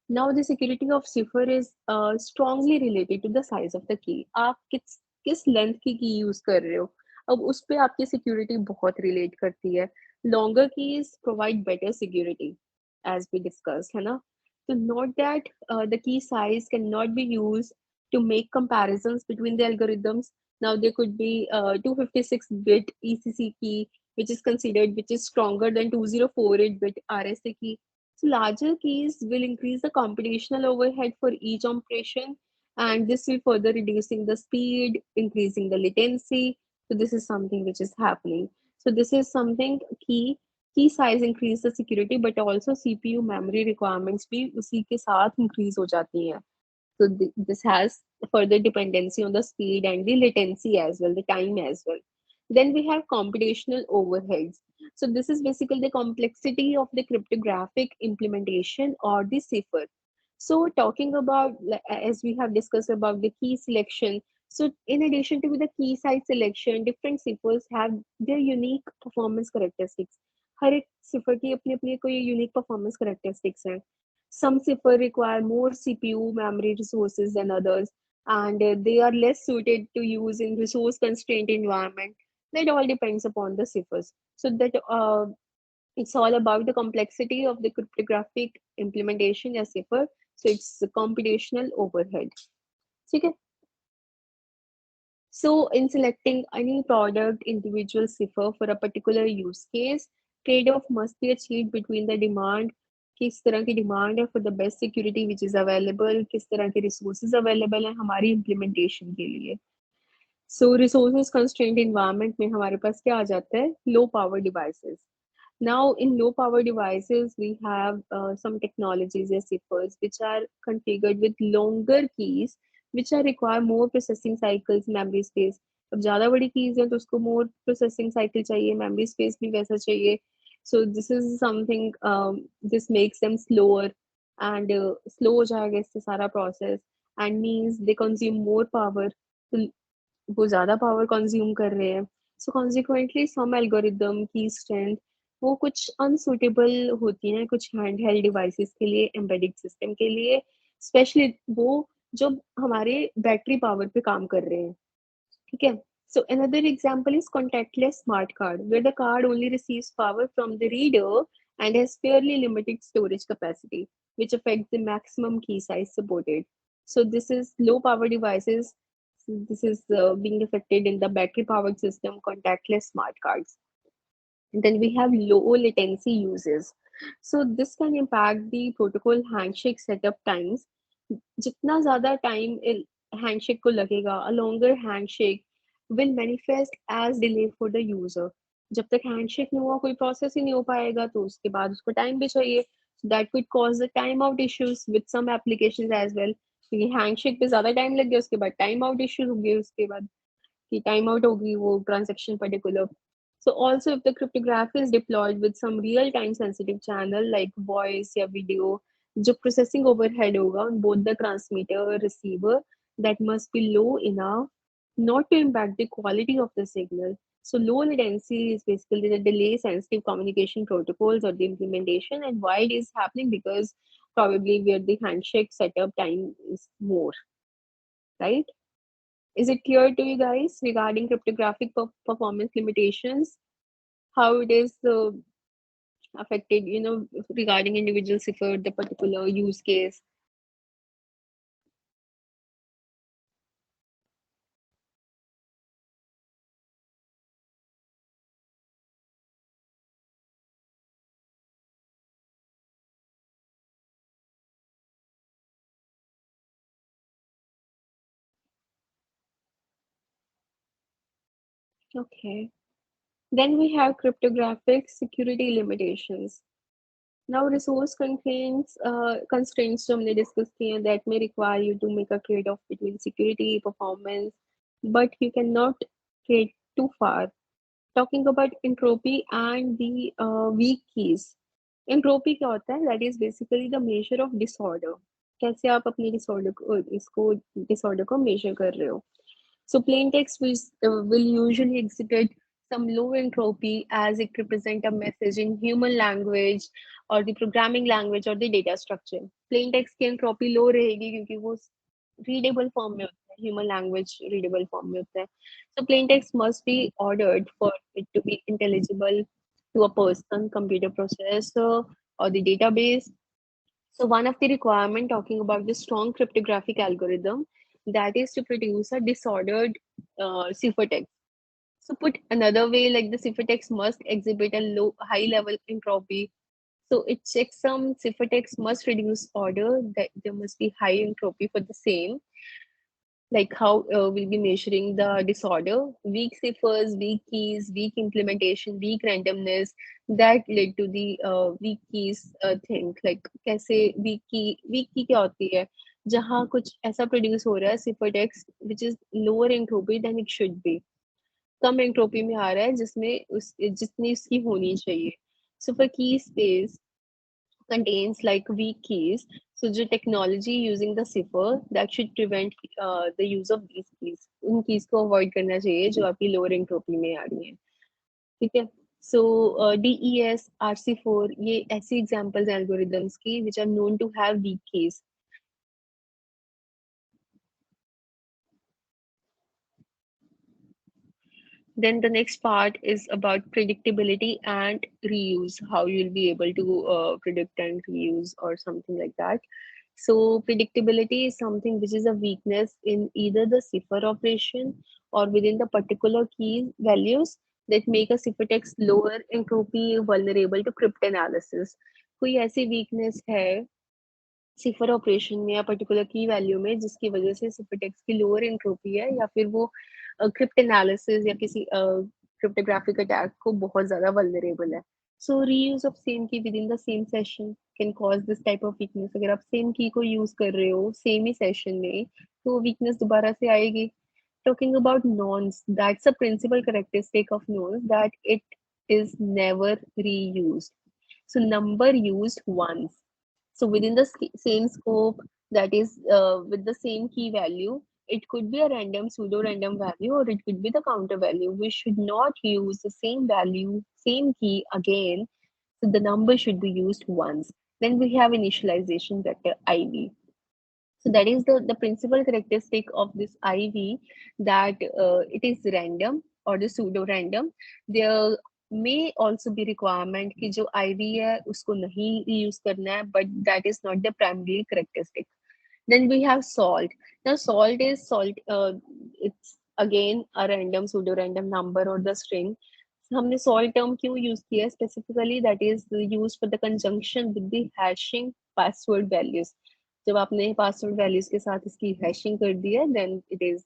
Now the security of cipher is strongly related to the size of the key. आप किस length की use कर रहे हो, अब उस पे आपकी सिक्योरिटी बहुत रिलेट करती है. Longer keys provide better security as we discuss, है ना. तो note that the key size can not be use to make comparisons between the algorithms. Now there could be 256-bit ECC key, which is stronger than 204-bit RSA key. So larger keys will increase the computational overhead for each operation, and this will further reducing the speed, increasing the latency. So this is something which is happening. So this is something key size increase the security, but also CPU memory requirements भी उसी के साथ increase हो जाती हैं. So this has further dependency on the speed and the latency as well, the time as well. Then we have computational overheads. So this is basically the complexity of the cryptographic implementation or the cipher. So talking about, as we have discussed about the key selection, so in addition to the key site selection, different ciphers have their unique performance characteristics. हर एक सिफर की अपनी अपनी कोई unique performance characteristics हैं. Some cipher require more CPU memory resources than others, and they are less suited to use in resource constrained environment. That all depends upon the ciphers. So that it's all about the complexity of the cryptographic implementation as cipher. So it's the computational overhead. Okay. So in selecting any product individual cipher for a particular use case, trade-off must be achieved between the demand, किस तरह की demand है for the best security which is available, किस तरह के resources available हैं हमारी implementation के लिए. सो रिसोर्सेज कंस्ट्रेंट इन्वायरमेंट में हमारे पास क्या आ जाता है? Low power devices. Now, in low power devices, we have some technologies as ciphers which are configured with longer keys, which are require more processing cycles, memory space. अब ज़्यादा बड़ी keys हैं तो उसको more processing cycle चाहिए, memory space भी वैसा चाहिए. So this is something this makes them slower and slow हो जाएगा इससे सारा process and means they consume more power. तो वो ज़्यादा पावर कंज्यूम कर रहे हैं. सो कॉन्सिक्वेंटली सम एल्गोरिदम की स्ट्रेंथ वो कुछ अनसुटेबल होती हैं कुछ हैंड हेल्ड डिवाइसेस के लिए, एम्बेडेड सिस्टम के लिए, स्पेशली वो जो हमारे बैटरी पावर पे काम कर रहे हैं. ठीक है. So another example is contactless smart card, where the card only receives power from the reader and has fairly limited storage capacity, which affects the maximum key size supported. So this is low power devices. This is being affected in the battery powered system, contactless smart cards. And then we have low latency uses. So this can impact the protocol handshake setup times. जितना ज़्यादा time handshake को लगेगा, a longer handshake will manifest as delay for the user. जब तक handshake नहीं हुआ कोई process ही नहीं हो पाएगा, तो उसके बाद उसको टाइम भी चाहिए. That could cause the time out issues with some applications as well, क्योंकि हैंडशेक पे ज़्यादा टाइम लग गया, उसके बाद टाइम आउट इश्यूज हो गए, उसके बाद कि टाइम आउट होगी वो transaction particular. So also if the cryptography is deployed with some real time sensitive channel like voice या video, जो processing overhead होगा on both the transmitter or receiver, that must be low enough not to impact the quality of the signal. So low latency is basically the delay sensitive communication protocols or the implementation, and why it is happening because probably where the handshake setup time is more, right? Is it clear to you guys regarding cryptographic performance limitations? How it is affected, regarding individual cipher, the particular use case? Okay. Then we have cryptographic security limitations. Now, resource constraints जो हमने discuss किए हैं, that may require you to make a trade-off between security, performance, but you cannot trade too far. Talking about entropy and the weak keys. Entropy क्या होता है? That is basically the measure of disorder. कैसे आप अपनी disorder को measure कर रहे हो? So plain text will usually exhibit some low entropy as it represent a message in human language or the programming language or the data structure. Plain text की entropy low रहेगी क्योंकि वो readable form में होता है, human language readable form में होता है. So plain text must be ordered for it to be intelligible to a person, computer processor, or the database. So one of the requirement talking about the strong cryptographic algorithm, that is to produce a disordered ciphertext. So put another way, like the ciphertext must exhibit a high level entropy. So it checks some ciphertext must reduce order, that there must be high entropy for the same, like how we'll be measuring the disorder. Weak ciphers, weak keys, weak implementation, weak randomness, that led to the weak keys thing. Like कैसे weak key क्या होती है? जहाँ कुछ ऐसा produce हो रहा है cipher text which is lower entropy than it should be. Come entropy में आ रहा है जिसमें जितनी इसकी होनी चाहिए. So for key space contains like weak keys. So the technology using the cipher that should prevent the use of these keys. उन keys को avoid करना चाहिए जो आपकी lower entropy में आ रही हैं. ठीक है. So DES, RC4 ये ऐसी examples हैं algorithms की which are known to have weak keys. Then the next part is about predictability and reuse, how you'll be able to predict and reuse or something like that. So predictability is something which is a weakness in either the cipher operation or within the particular key values that make a ciphertext lower entropy vulnerable to cryptanalysis. कोई ऐसी weakness है सिफर operation में या particular की value में जिसकी वजह से सिफरटेक्स्ट की लोअर एंट्रोपी है या फिर वो क्रिप्ट एनालिसिस या किसी क्रिप्टोग्राफिक अटैक को बहुत ज्यादा वल्नरेबल है. सो रीयूज ऑफ सेम की with in the same session can cause this type of weakness. अगर आप सेम की को यूज कर रहे हो सेम ही सेशन में तो वीकनेस दोबारा से आएगी. Talking about nonce, that's a principal characteristic of nonce that it is never reused. So number used once. So within the same scope, that is with the same key value, it could be a random pseudo random value or it could be the counter value. We should not use the same value, same key again. So the number should be used once. Then we have initialization vector IV. So that is the principal characteristic of this IV, that it is random or the pseudo random. There may also be requirement कि जो IV है उसको नहीं use करना है, but that is not the primary characteristic. Then we have salt. Now salt is salt. It's again a random pseudo random number or the string. हमने salt term क्यों use किया है? Specifically that is used for the conjunction with the hashing password values. जब आपने password values के साथ इसकी hashing कर दी है, then it is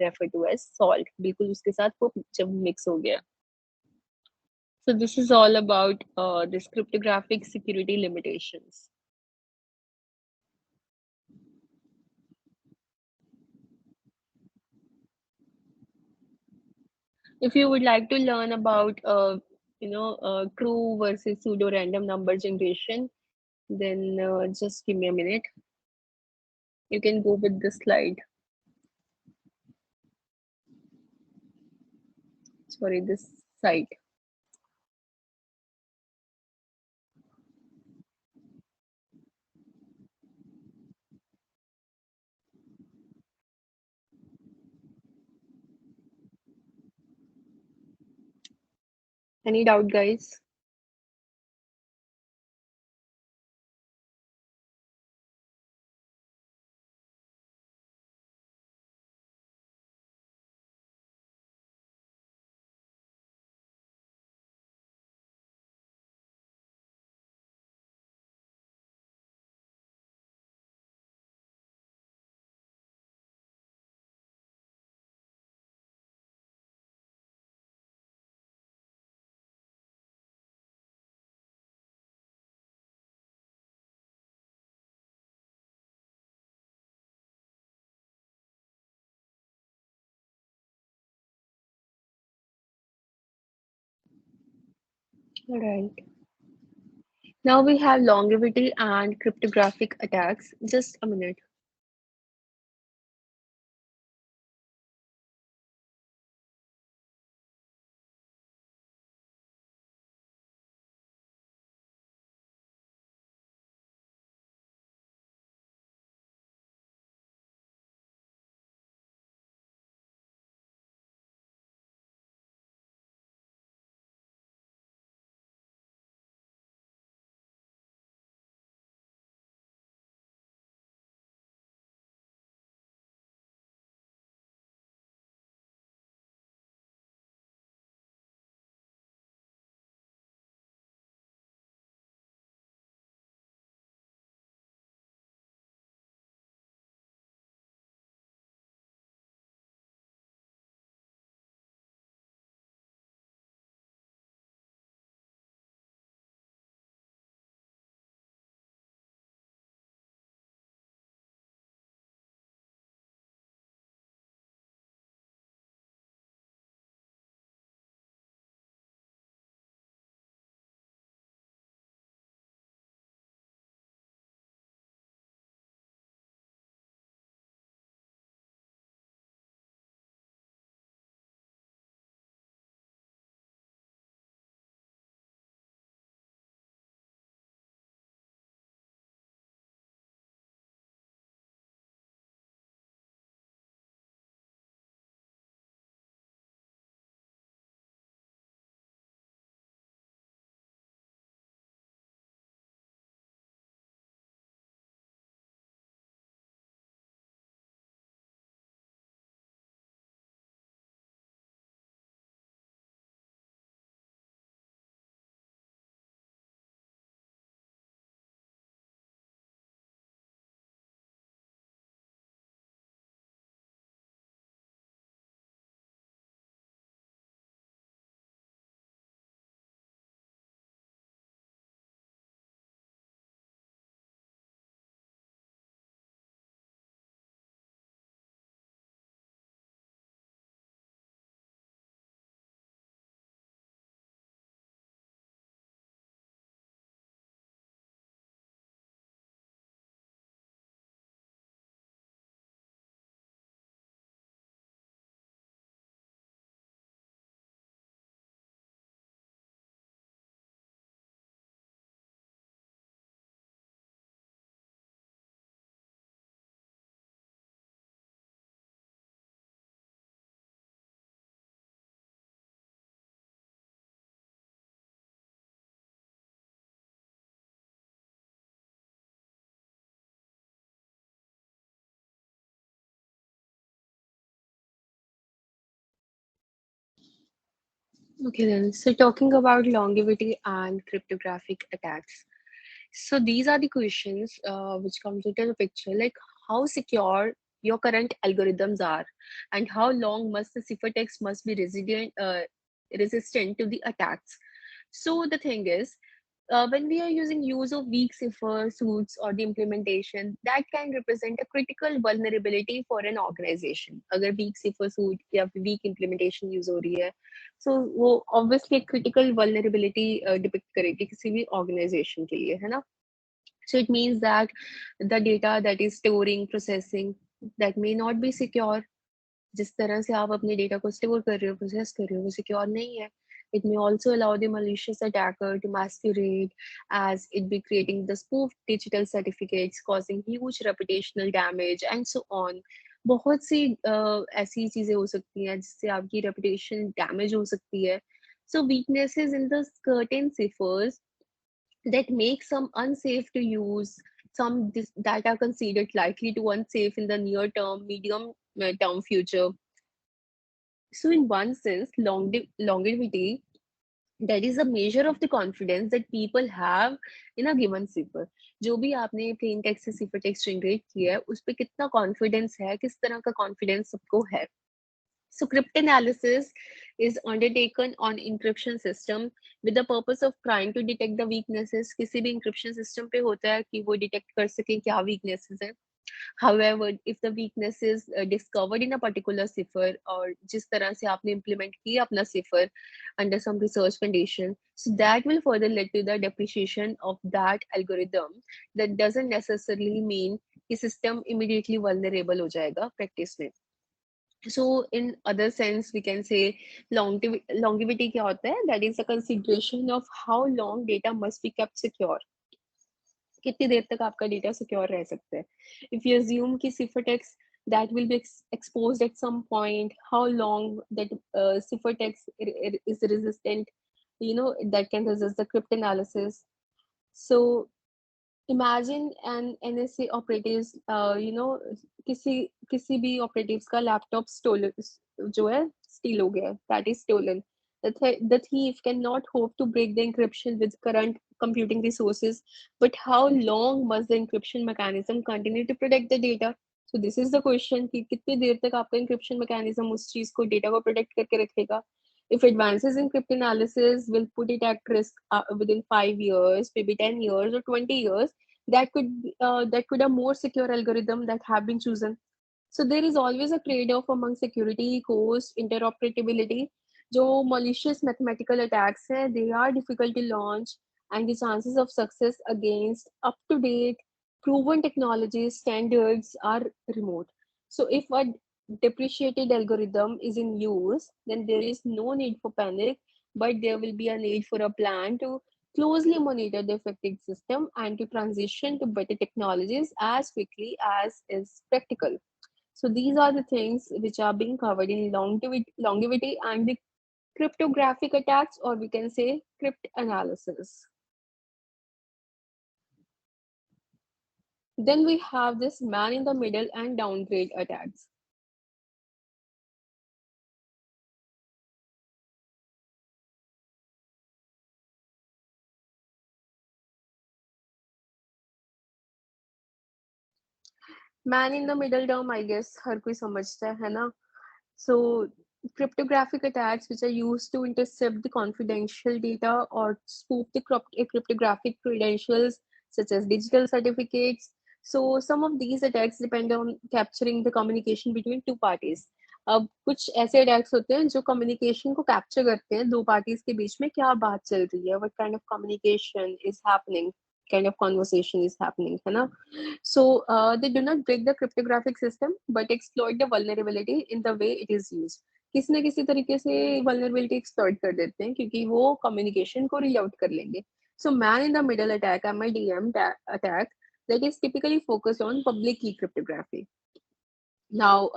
referred to as salt. बिल्कुल उसके साथ वो जब mix हो गया. So this is all about this cryptographic security limitations. If you would like to learn about true versus pseudo random number generation, then just give me a minute. You can go with this slide. Sorry, this site. Any doubt, guys? All right. Now we have longevity and cryptographic attacks. Just a minute. Okay, then. So, talking about longevity and cryptographic attacks. So, these are the questions which comes into the picture, like how secure your current algorithms are, and how long must the ciphertext must be resistant to the attacks. So, the thing is, when we are using use of weak cipher suits or the implementation, that can represent a critical vulnerability for an organization. अगर weak cipher suit या फिर weak implementation use हो रही है, so वो obviously एक critical vulnerability depict करेगी किसी भी organization के लिए, है ना? So it means that the data that is storing, processing, that may not be secure. जिस तरह से आप अपने डेटा को स्टोर कर रहे हो, प्रोसेस कर रहे हो, वो सिक्योर नहीं है. It may also allow the malicious attacker to masquerade as it be creating the spoofed digital certificates, causing huge reputational damage and so on. बहुत सी ऐसी चीजें हो सकती हैं जिससे आपकी reputation damage हो सकती है. So weaknesses in the certain ciphers that make some unsafe to use, some that are considered likely to unsafe in the near term, medium term future. So, in one sense, longevity, that is a measure of the confidence that people have in a given cipher. जो भी आपने plain text से cipher text generate किया है, उस पे कितना confidence है, किस तरह का confidence सबको है. So cryptanalysis is undertaken on encryption system with the purpose of trying to detect the weaknesses. किसी भी encryption system पे होता है कि वो detect कर सके क्या weaknesses है. However, if the weakness is discovered in a particular cipher or जिस तरह से आपने implement किया अपना cipher under some research condition, so that will further lead to the depreciation of that algorithm. That doesn't necessarily mean कि system immediately vulnerable हो जाएगा practice में. So in other sense, we can say longevity क्या होता है? That is a consideration of how long data must be kept secure. कितनी देर तक आपका डेटा सिक्योर रह सकता है. If you assume कि ciphertext that will be exposed at some point, how long that ciphertext is resistant, that can resist the cryptanalysis. So imagine an NSA operatives, किसी किसी भी operatives का laptop stolen, जो है steal हो गया, that is stolen. The thief cannot hope to break the encryption with current computing resources, but how long must the encryption mechanism continue to protect the data? So this is the question कि कितनी देर तक आपका encryption mechanism उस चीज को data को protect करके रखेगा. If advances in cryptanalysis will put it at risk within 5 years, maybe 10 years or 20 years, that could a more secure algorithm that have been chosen. So there is always a trade-off among security, cost, interoperability. जो malicious mathematical attacks हैं, they are difficult to launch, and the chances of success against up-to-date, proven technology standards are remote. So if a depreciated algorithm is in use, then there is no need for panic, but there will be a need for a plan to closely monitor the affected system and to transition to better technologies as quickly as is practical. So these are the things which are being covered in longevity and the cryptographic attacks, or we can say crypt analysis. Then we have this man in the middle and downgrade attacks. Man in the middle term, I guess हर कोई समझता है ना. So cryptographic attacks which are used to intercept the confidential data or spoof the cryptographic credentials such as digital certificates. So some of these attacks depend on capturing the communication between two parties. अब कुछ ऐसे attacks होते हैं जो communication को capture करते हैं दो पार्टीज के बीच में क्या बात चल रही है, what kind of communication is happening, kind of conversation is happening, है ना. So they do not break the cryptographic system but exploit the vulnerability in the way it is used. किसी ना किसी तरीके से vulnerability exploit कर देते हैं क्योंकि वो communication को reroute कर लेंगे. So man in the middle attack, MIDM attack, that is typically focused on public key cryptography. Now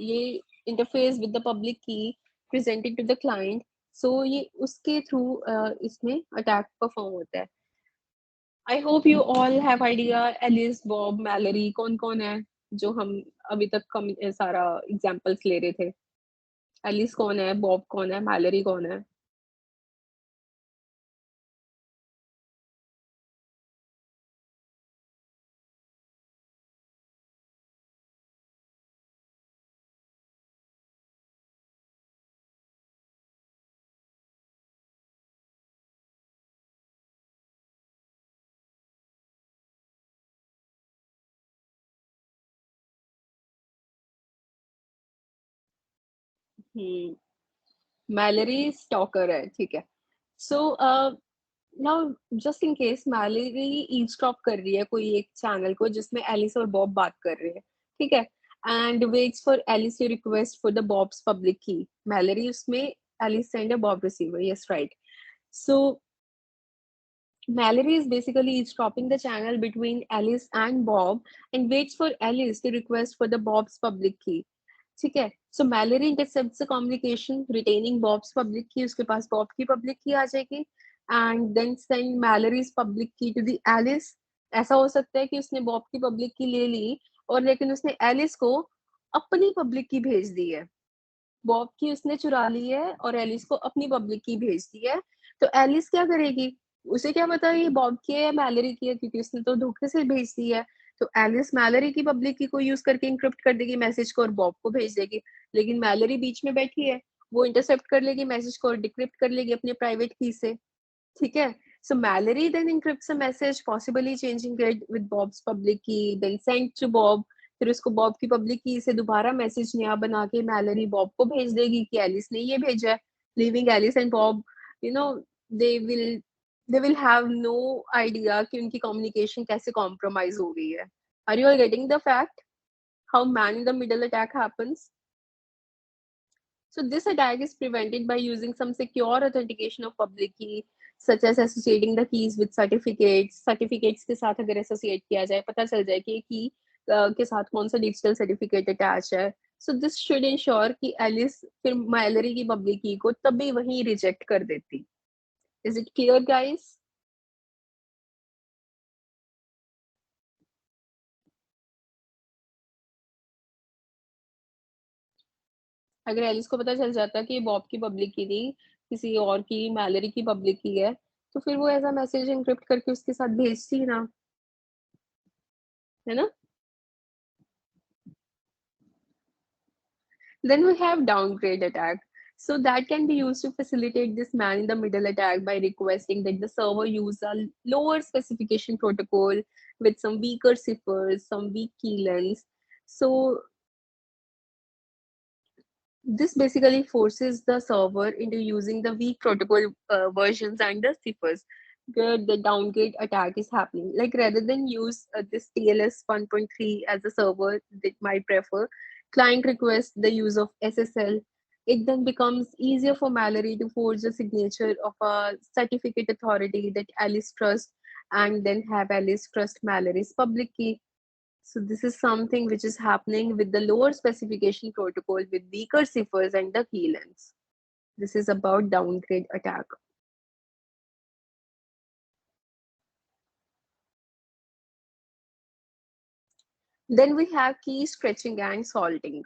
ये interface with the public key presented to the client, so ये उसके through इसमें attack perform होता है. I hope you all have idea Alice, Bob, Mallory कौन कौन है जो हम अभी तक सारा एग्जांपल्स ले रहे थे. एलिस कौन है, बॉब कौन है, मैलरी कौन है. मैलरी स्टॉकर है, ठीक है। So now just in case Mallory eavesdrop कर रही है कोई एक चैनल को जिसमें एलिस और बॉब बात कर रहे हैं, ठीक है, and waits for Alice to request for the Bob's public key. Mallory उसमें Alice send a Bob receiver, yes right. So Mallory is basically eavesdropping the channel between Alice and Bob and waits for Alice to request for the Bob's public key. ठीक है, so Mallory intercepts the communication, retaining Bob's public key. उसके पास Bob की public key आ जाएगी and then send Mallory's public key to the Alice. ऐसा हो सकता है कि उसने Bob की public key ले ली और लेकिन उसने Alice को अपनी public key भेज दी है। बॉब की उसने चुरा ली है और एलिस को अपनी पब्लिक की भेज दी है। तो एलिस क्या करेगी? उसे क्या पता ये बॉब की है या मैलरी की है, क्योंकि उसने तो धोखे से भेज दी है। तो एलिस मैलरी की पब्लिक की को यूज करके इंक्रिप्ट कर देगी मैसेज को और बॉब को भेज देगी। लेकिन मैलरी बीच में बैठी है, वो इंटरसेप्ट कर लेगी मैसेज को और डिक्रिप्ट कर लेगी अपने प्राइवेट की से। ठीक है, so Mallory then encrypts a message, possibly changing it with Bob's public key, then sent to Bob. फिर उसको बॉब की पब्लिक की से दोबारा मैसेज नया बना के मैलरी बॉब को भेज देगी कि एलिस ने ये भेजा है, leaving Alice and Bob, you know, they will they will have no idea कि उनकी कम्युनिकेशन कैसे कॉम्प्रोमाइज हो गई है। Are you all getting the fact how man in the middle attack happens? So this attack is prevented by using some secure authentication of public key, such as associating the keys with certificates. Certificates के साथ अगर associate किया जाए, पता चल जाए कि key के साथ कौन सा digital certificate attach है. So this should ensure कि Alice फिर Mallory की public key को तभी वहीं reject कर देती. Is it clear, guys? अगर एलिस को पता चल जाता कि बॉब की पब्लिक की थी, किसी और की मैलरी की पब्लिक की है, तो फिर वो ऐसा मैसेज एनक्रिप्ट करके उसके साथ भेजती ना, है ना? Then we have downgrade attack. So that can be used to facilitate this man in the middle attack by requesting that the server use a lower specification protocol with some weaker ciphers, some weak key lengths. So this basically forces the server into using the weak protocol versions and the ciphers where the downgrade attack is happening. Like rather than use this TLS 1.3 as a server that might prefer, client requests the use of SSL. It then becomes easier for Mallory to forge the signature of a certificate authority that Alice trusts and then have Alice trust Mallory's public key. So this is something which is happening with the lower specification protocol with weaker ciphers and the key lengths. This is about downgrade attack. Then we have key stretching and salting.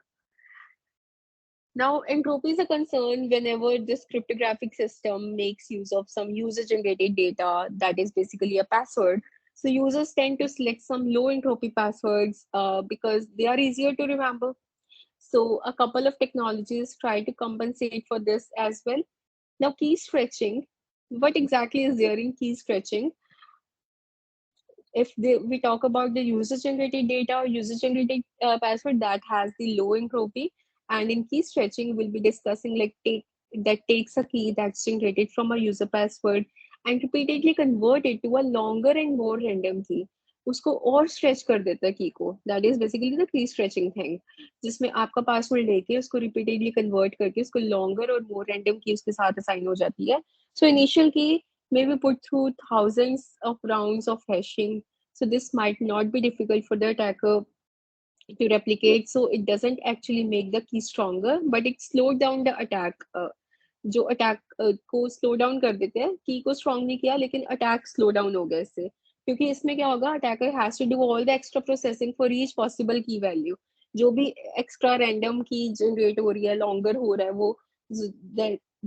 Now, entropy is a concern whenever this cryptographic system makes use of some user-generated data that is basically a password. So users tend to select some low entropy passwords because they are easier to remember. So a couple of technologies try to compensate for this as well. Now, key stretching. What exactly is there in key stretching? If we talk about the user generated data or user generated password that has the low entropy, and in key stretching we'll be discussing like that takes a key that's generated from a user password and repeatedly convert it to a longer and more random key, उसको और stretch कर देता है की को, that is basically the key stretching thing, जिसमें आपका password लेके उसको रिपीटेडली कन्वर्ट करके उसको लॉन्गर और मोर रैंडम की उसके साथ असाइन हो जाती है. सो इनिशियल की may be put through thousands of rounds of hashing. So this might not be difficult for the attacker to replicate. So it doesn't actually make the key stronger, but it slowed down the attack. जो attack को slow down कर देते हैं, की को strong नहीं किया लेकिन अटैक स्लो डाउन हो गया इससे, क्योंकि इसमें क्या होगा, attacker has to do all the extra processing for each possible key value. जो भी एक्स्ट्रा रैंडम की जनरेट हो रही है, लॉन्गर हो रहा है, वो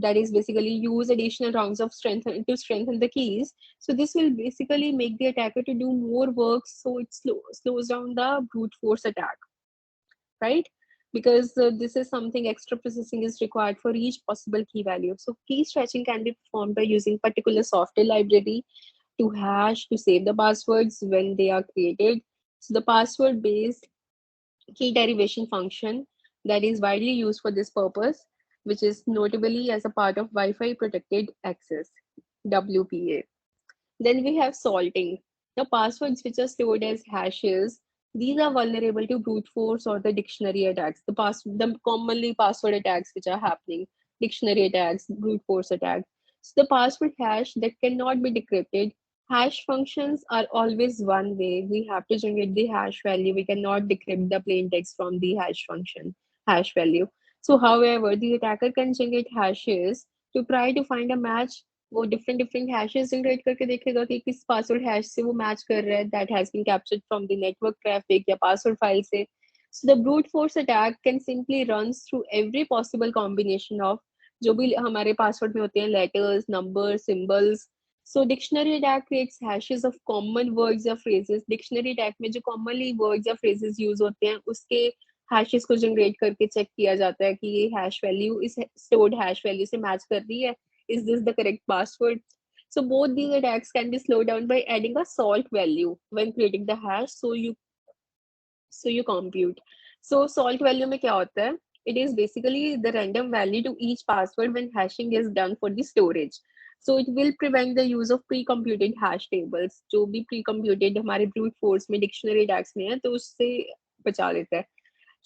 that is basically use additional rounds of strength to strengthen the keys. So this will basically make the attacker to do more work, so it slows down the brute force attack, right? Because this is something extra processing is required for each possible key value. So key stretching can be performed by using particular software library to hash to save the passwords when they are created. So the password based key derivation function that is widely used for this purpose. which is notably as a part of Wi-Fi protected access, WPA. Then we have salting. The passwords which are stored as hashes, these are vulnerable to brute force or the dictionary attacks. The commonly password attacks which are happening, dictionary attacks, brute force attacks. So the password hash that cannot be decrypted. Hash functions are always one way. We have to generate the hash value. We cannot decrypt the plain text from the hash function, hash value. So, however, the attacker can generate hashes to try to find a match. वो different different hashes generate करके देखेगा कि किस password hash से वो match कर रहा है that has been captured from the network traffic या पासवर्ड फाइल से so the brute force attack can simply run through every possible combination of जो भी हमारे पासवर्ड में होते हैं letters number symbols so dictionary attack creates hashes of common words या phrases dictionary attack में जो कॉमनली वर्ड्स या फ्रेजेस यूज होते हैं उसके हैशेस को जनरेट करके चेक किया जाता है कि ये हैश वैल्यू इस स्टोर्ड हैश वैल्यू से मैच कर रही है. Is this the correct password? So both these attacks can be slowed down by adding a salt value when creating the hash. So you compute. So salt value में क्या होता है? It is basically the random value to each password when hashing is done for the storage. So it will prevent the use of pre-computed hash tables. जो भी pre-computed हमारे brute force में dictionary attacks में है तो उससे बचा लेता है.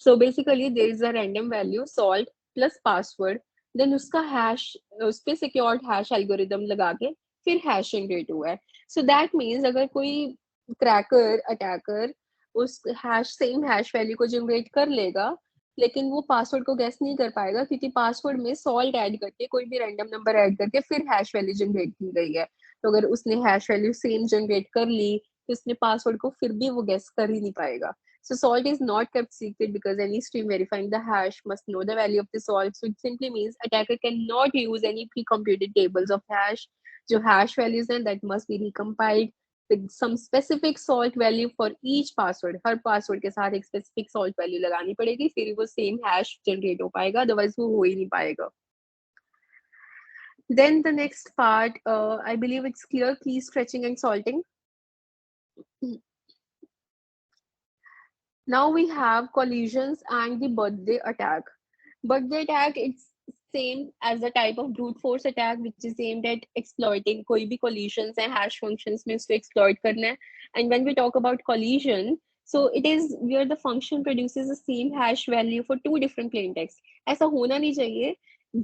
So basically there is a random value salt plus password then उसका hash उस पे secured hash algorithm लगा के फिर hash generate हुआ है. So that means अगर कोई cracker attacker उस hash same hash value को generate कर लेगा लेकिन वो पासवर्ड को गैस नहीं कर पाएगा क्योंकि पासवर्ड में सॉल्ट ऐड करके कोई भी रैंडम नंबर ऐड करके फिर हैश वैल्यू जनरेट की गई है तो अगर उसने हैश वैल्यू सेम जनरेट कर ली तो उसने पासवर्ड को फिर भी वो गैस कर ही नहीं पाएगा. So salt is not kept secret because any stream verifying the hash must know the value of the salt. So it simply means attacker cannot use any pre-computed tables of hash. जो hash values हैं that must be recompiled with some specific salt value for each password. Her password के साथ एक specific salt value लगानी पड़ेगी फिर वो same hash generate हो पाएगा otherwise वो हो ही नहीं पाएगा. Then the next part, I believe it's clear key stretching and salting. Now we have collisions and the birthday attack. Birthday attack, it's same as a type of brute force attack which is aimed at exploiting कोई भी collisions and hash functions में उसको exploit करना है. And when we talk about collision, so it is where the function produces the same hash value for two different plain text. ऐसा होना नहीं चाहिए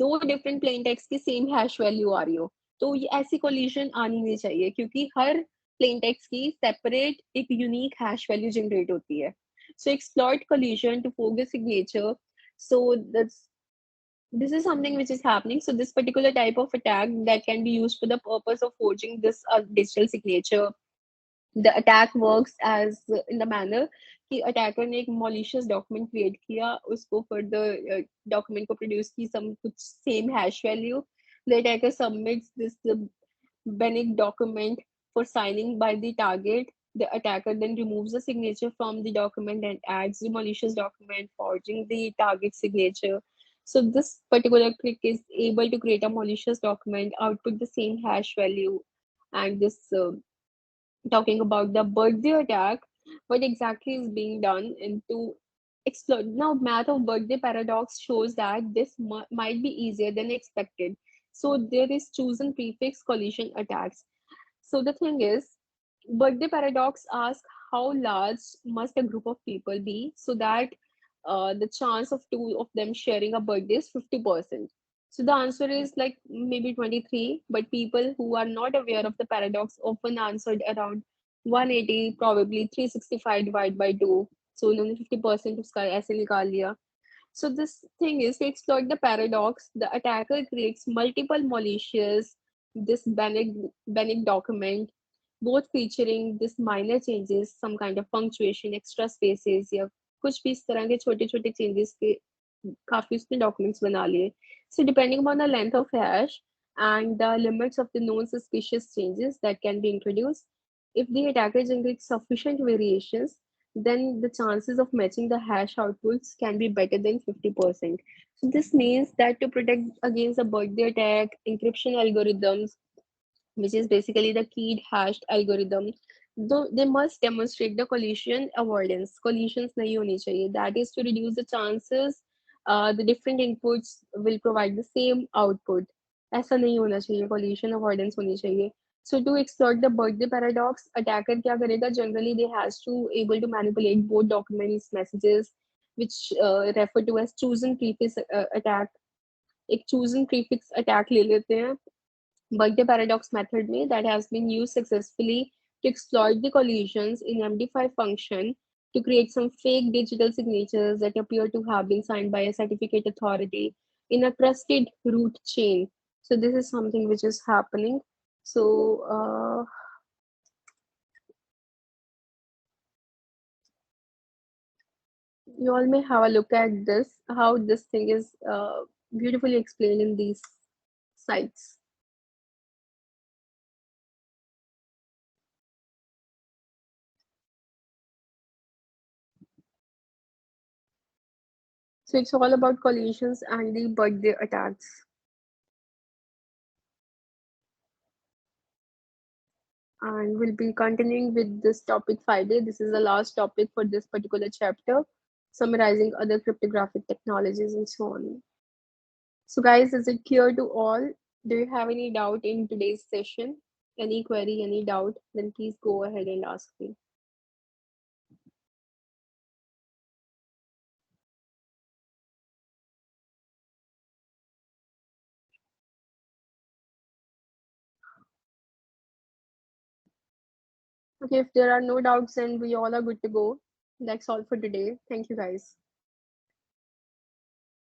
दो different plain text की same hash value आ रही हो तो ये ऐसी collision आनी नहीं चाहिए क्योंकि हर plain text की separate एक unique hash value generate होती है. So exploit collision to forge a signature. So this is something which is happening. So this particular type of attack that can be used for the purpose of forging this digital signature. The attack works as in the manner कि attacker ने एक malicious document create किया उसको for the document को produce की some कुछ same hash value. The attacker submits this Benic document for signing by the target. The attacker then removes the signature from the document and adds the malicious document, forging the target signature. So this particular trick is able to create a malicious document, output the same hash value, and this talking about the birthday attack, what exactly is being done into explore now math of birthday paradox shows that this might be easier than expected. So there is chosen prefix collision attacks. So the thing is, birthday paradox asks how large must a group of people be so that the chance of two of them sharing a birthday is 50%. So the answer is like maybe 23, but people who are not aware of the paradox often answered around 180, probably 365 divided by 2. So उन्होंने 50% उसका ऐसे निकाल लिया. So this thing is to exploit the paradox, the attacker creates multiple malicious this Bannick document, both featuring this minor changes, some kind of punctuation, extra spaces या कुछ भी इस तरह के छोटे छोटे changes के काफी उसने documents बना लिए. So depending upon the length of hash and the limits of the known suspicious changes that can be introduced, if the attacker generates sufficient variations, then the chances of matching the hash outputs can be better than 50%. So this means that to protect against a birthday attack, encryption algorithms, which is basically the keyed hashed algorithm, though they must demonstrate the collision avoidance. Collisions nahi honi chahiye. That is to reduce the chances the different inputs will provide the same output. ऐसा नहीं होना चाहिए, collision avoidance होनी चाहिए. So to exploit the birthday paradox, attacker क्या करेगा? Generally, they has to able to manipulate both documents, messages, which refer to as chosen prefix attack. एक chosen prefix attack ले लेते हैं Birthday paradox method में that has been used successfully to exploit the collisions in MD5 function to create some fake digital signatures that appear to have been signed by a certificate authority in a trusted root chain. So this is something which is happening. So you all may have a look at this, how this thing is beautifully explained in these sites. So it's all about collisions and the birthday attacks. And we'll be continuing with this topic Friday. This is the last topic for this particular chapter, summarizing other cryptographic technologies and so on. So, guys, is it clear to all? Do you have any doubt in today's session? Any query, any doubt? Then please go ahead and ask me. Okay, if there are no doubts, then we all are good to go. That's all for today. Thank you, guys.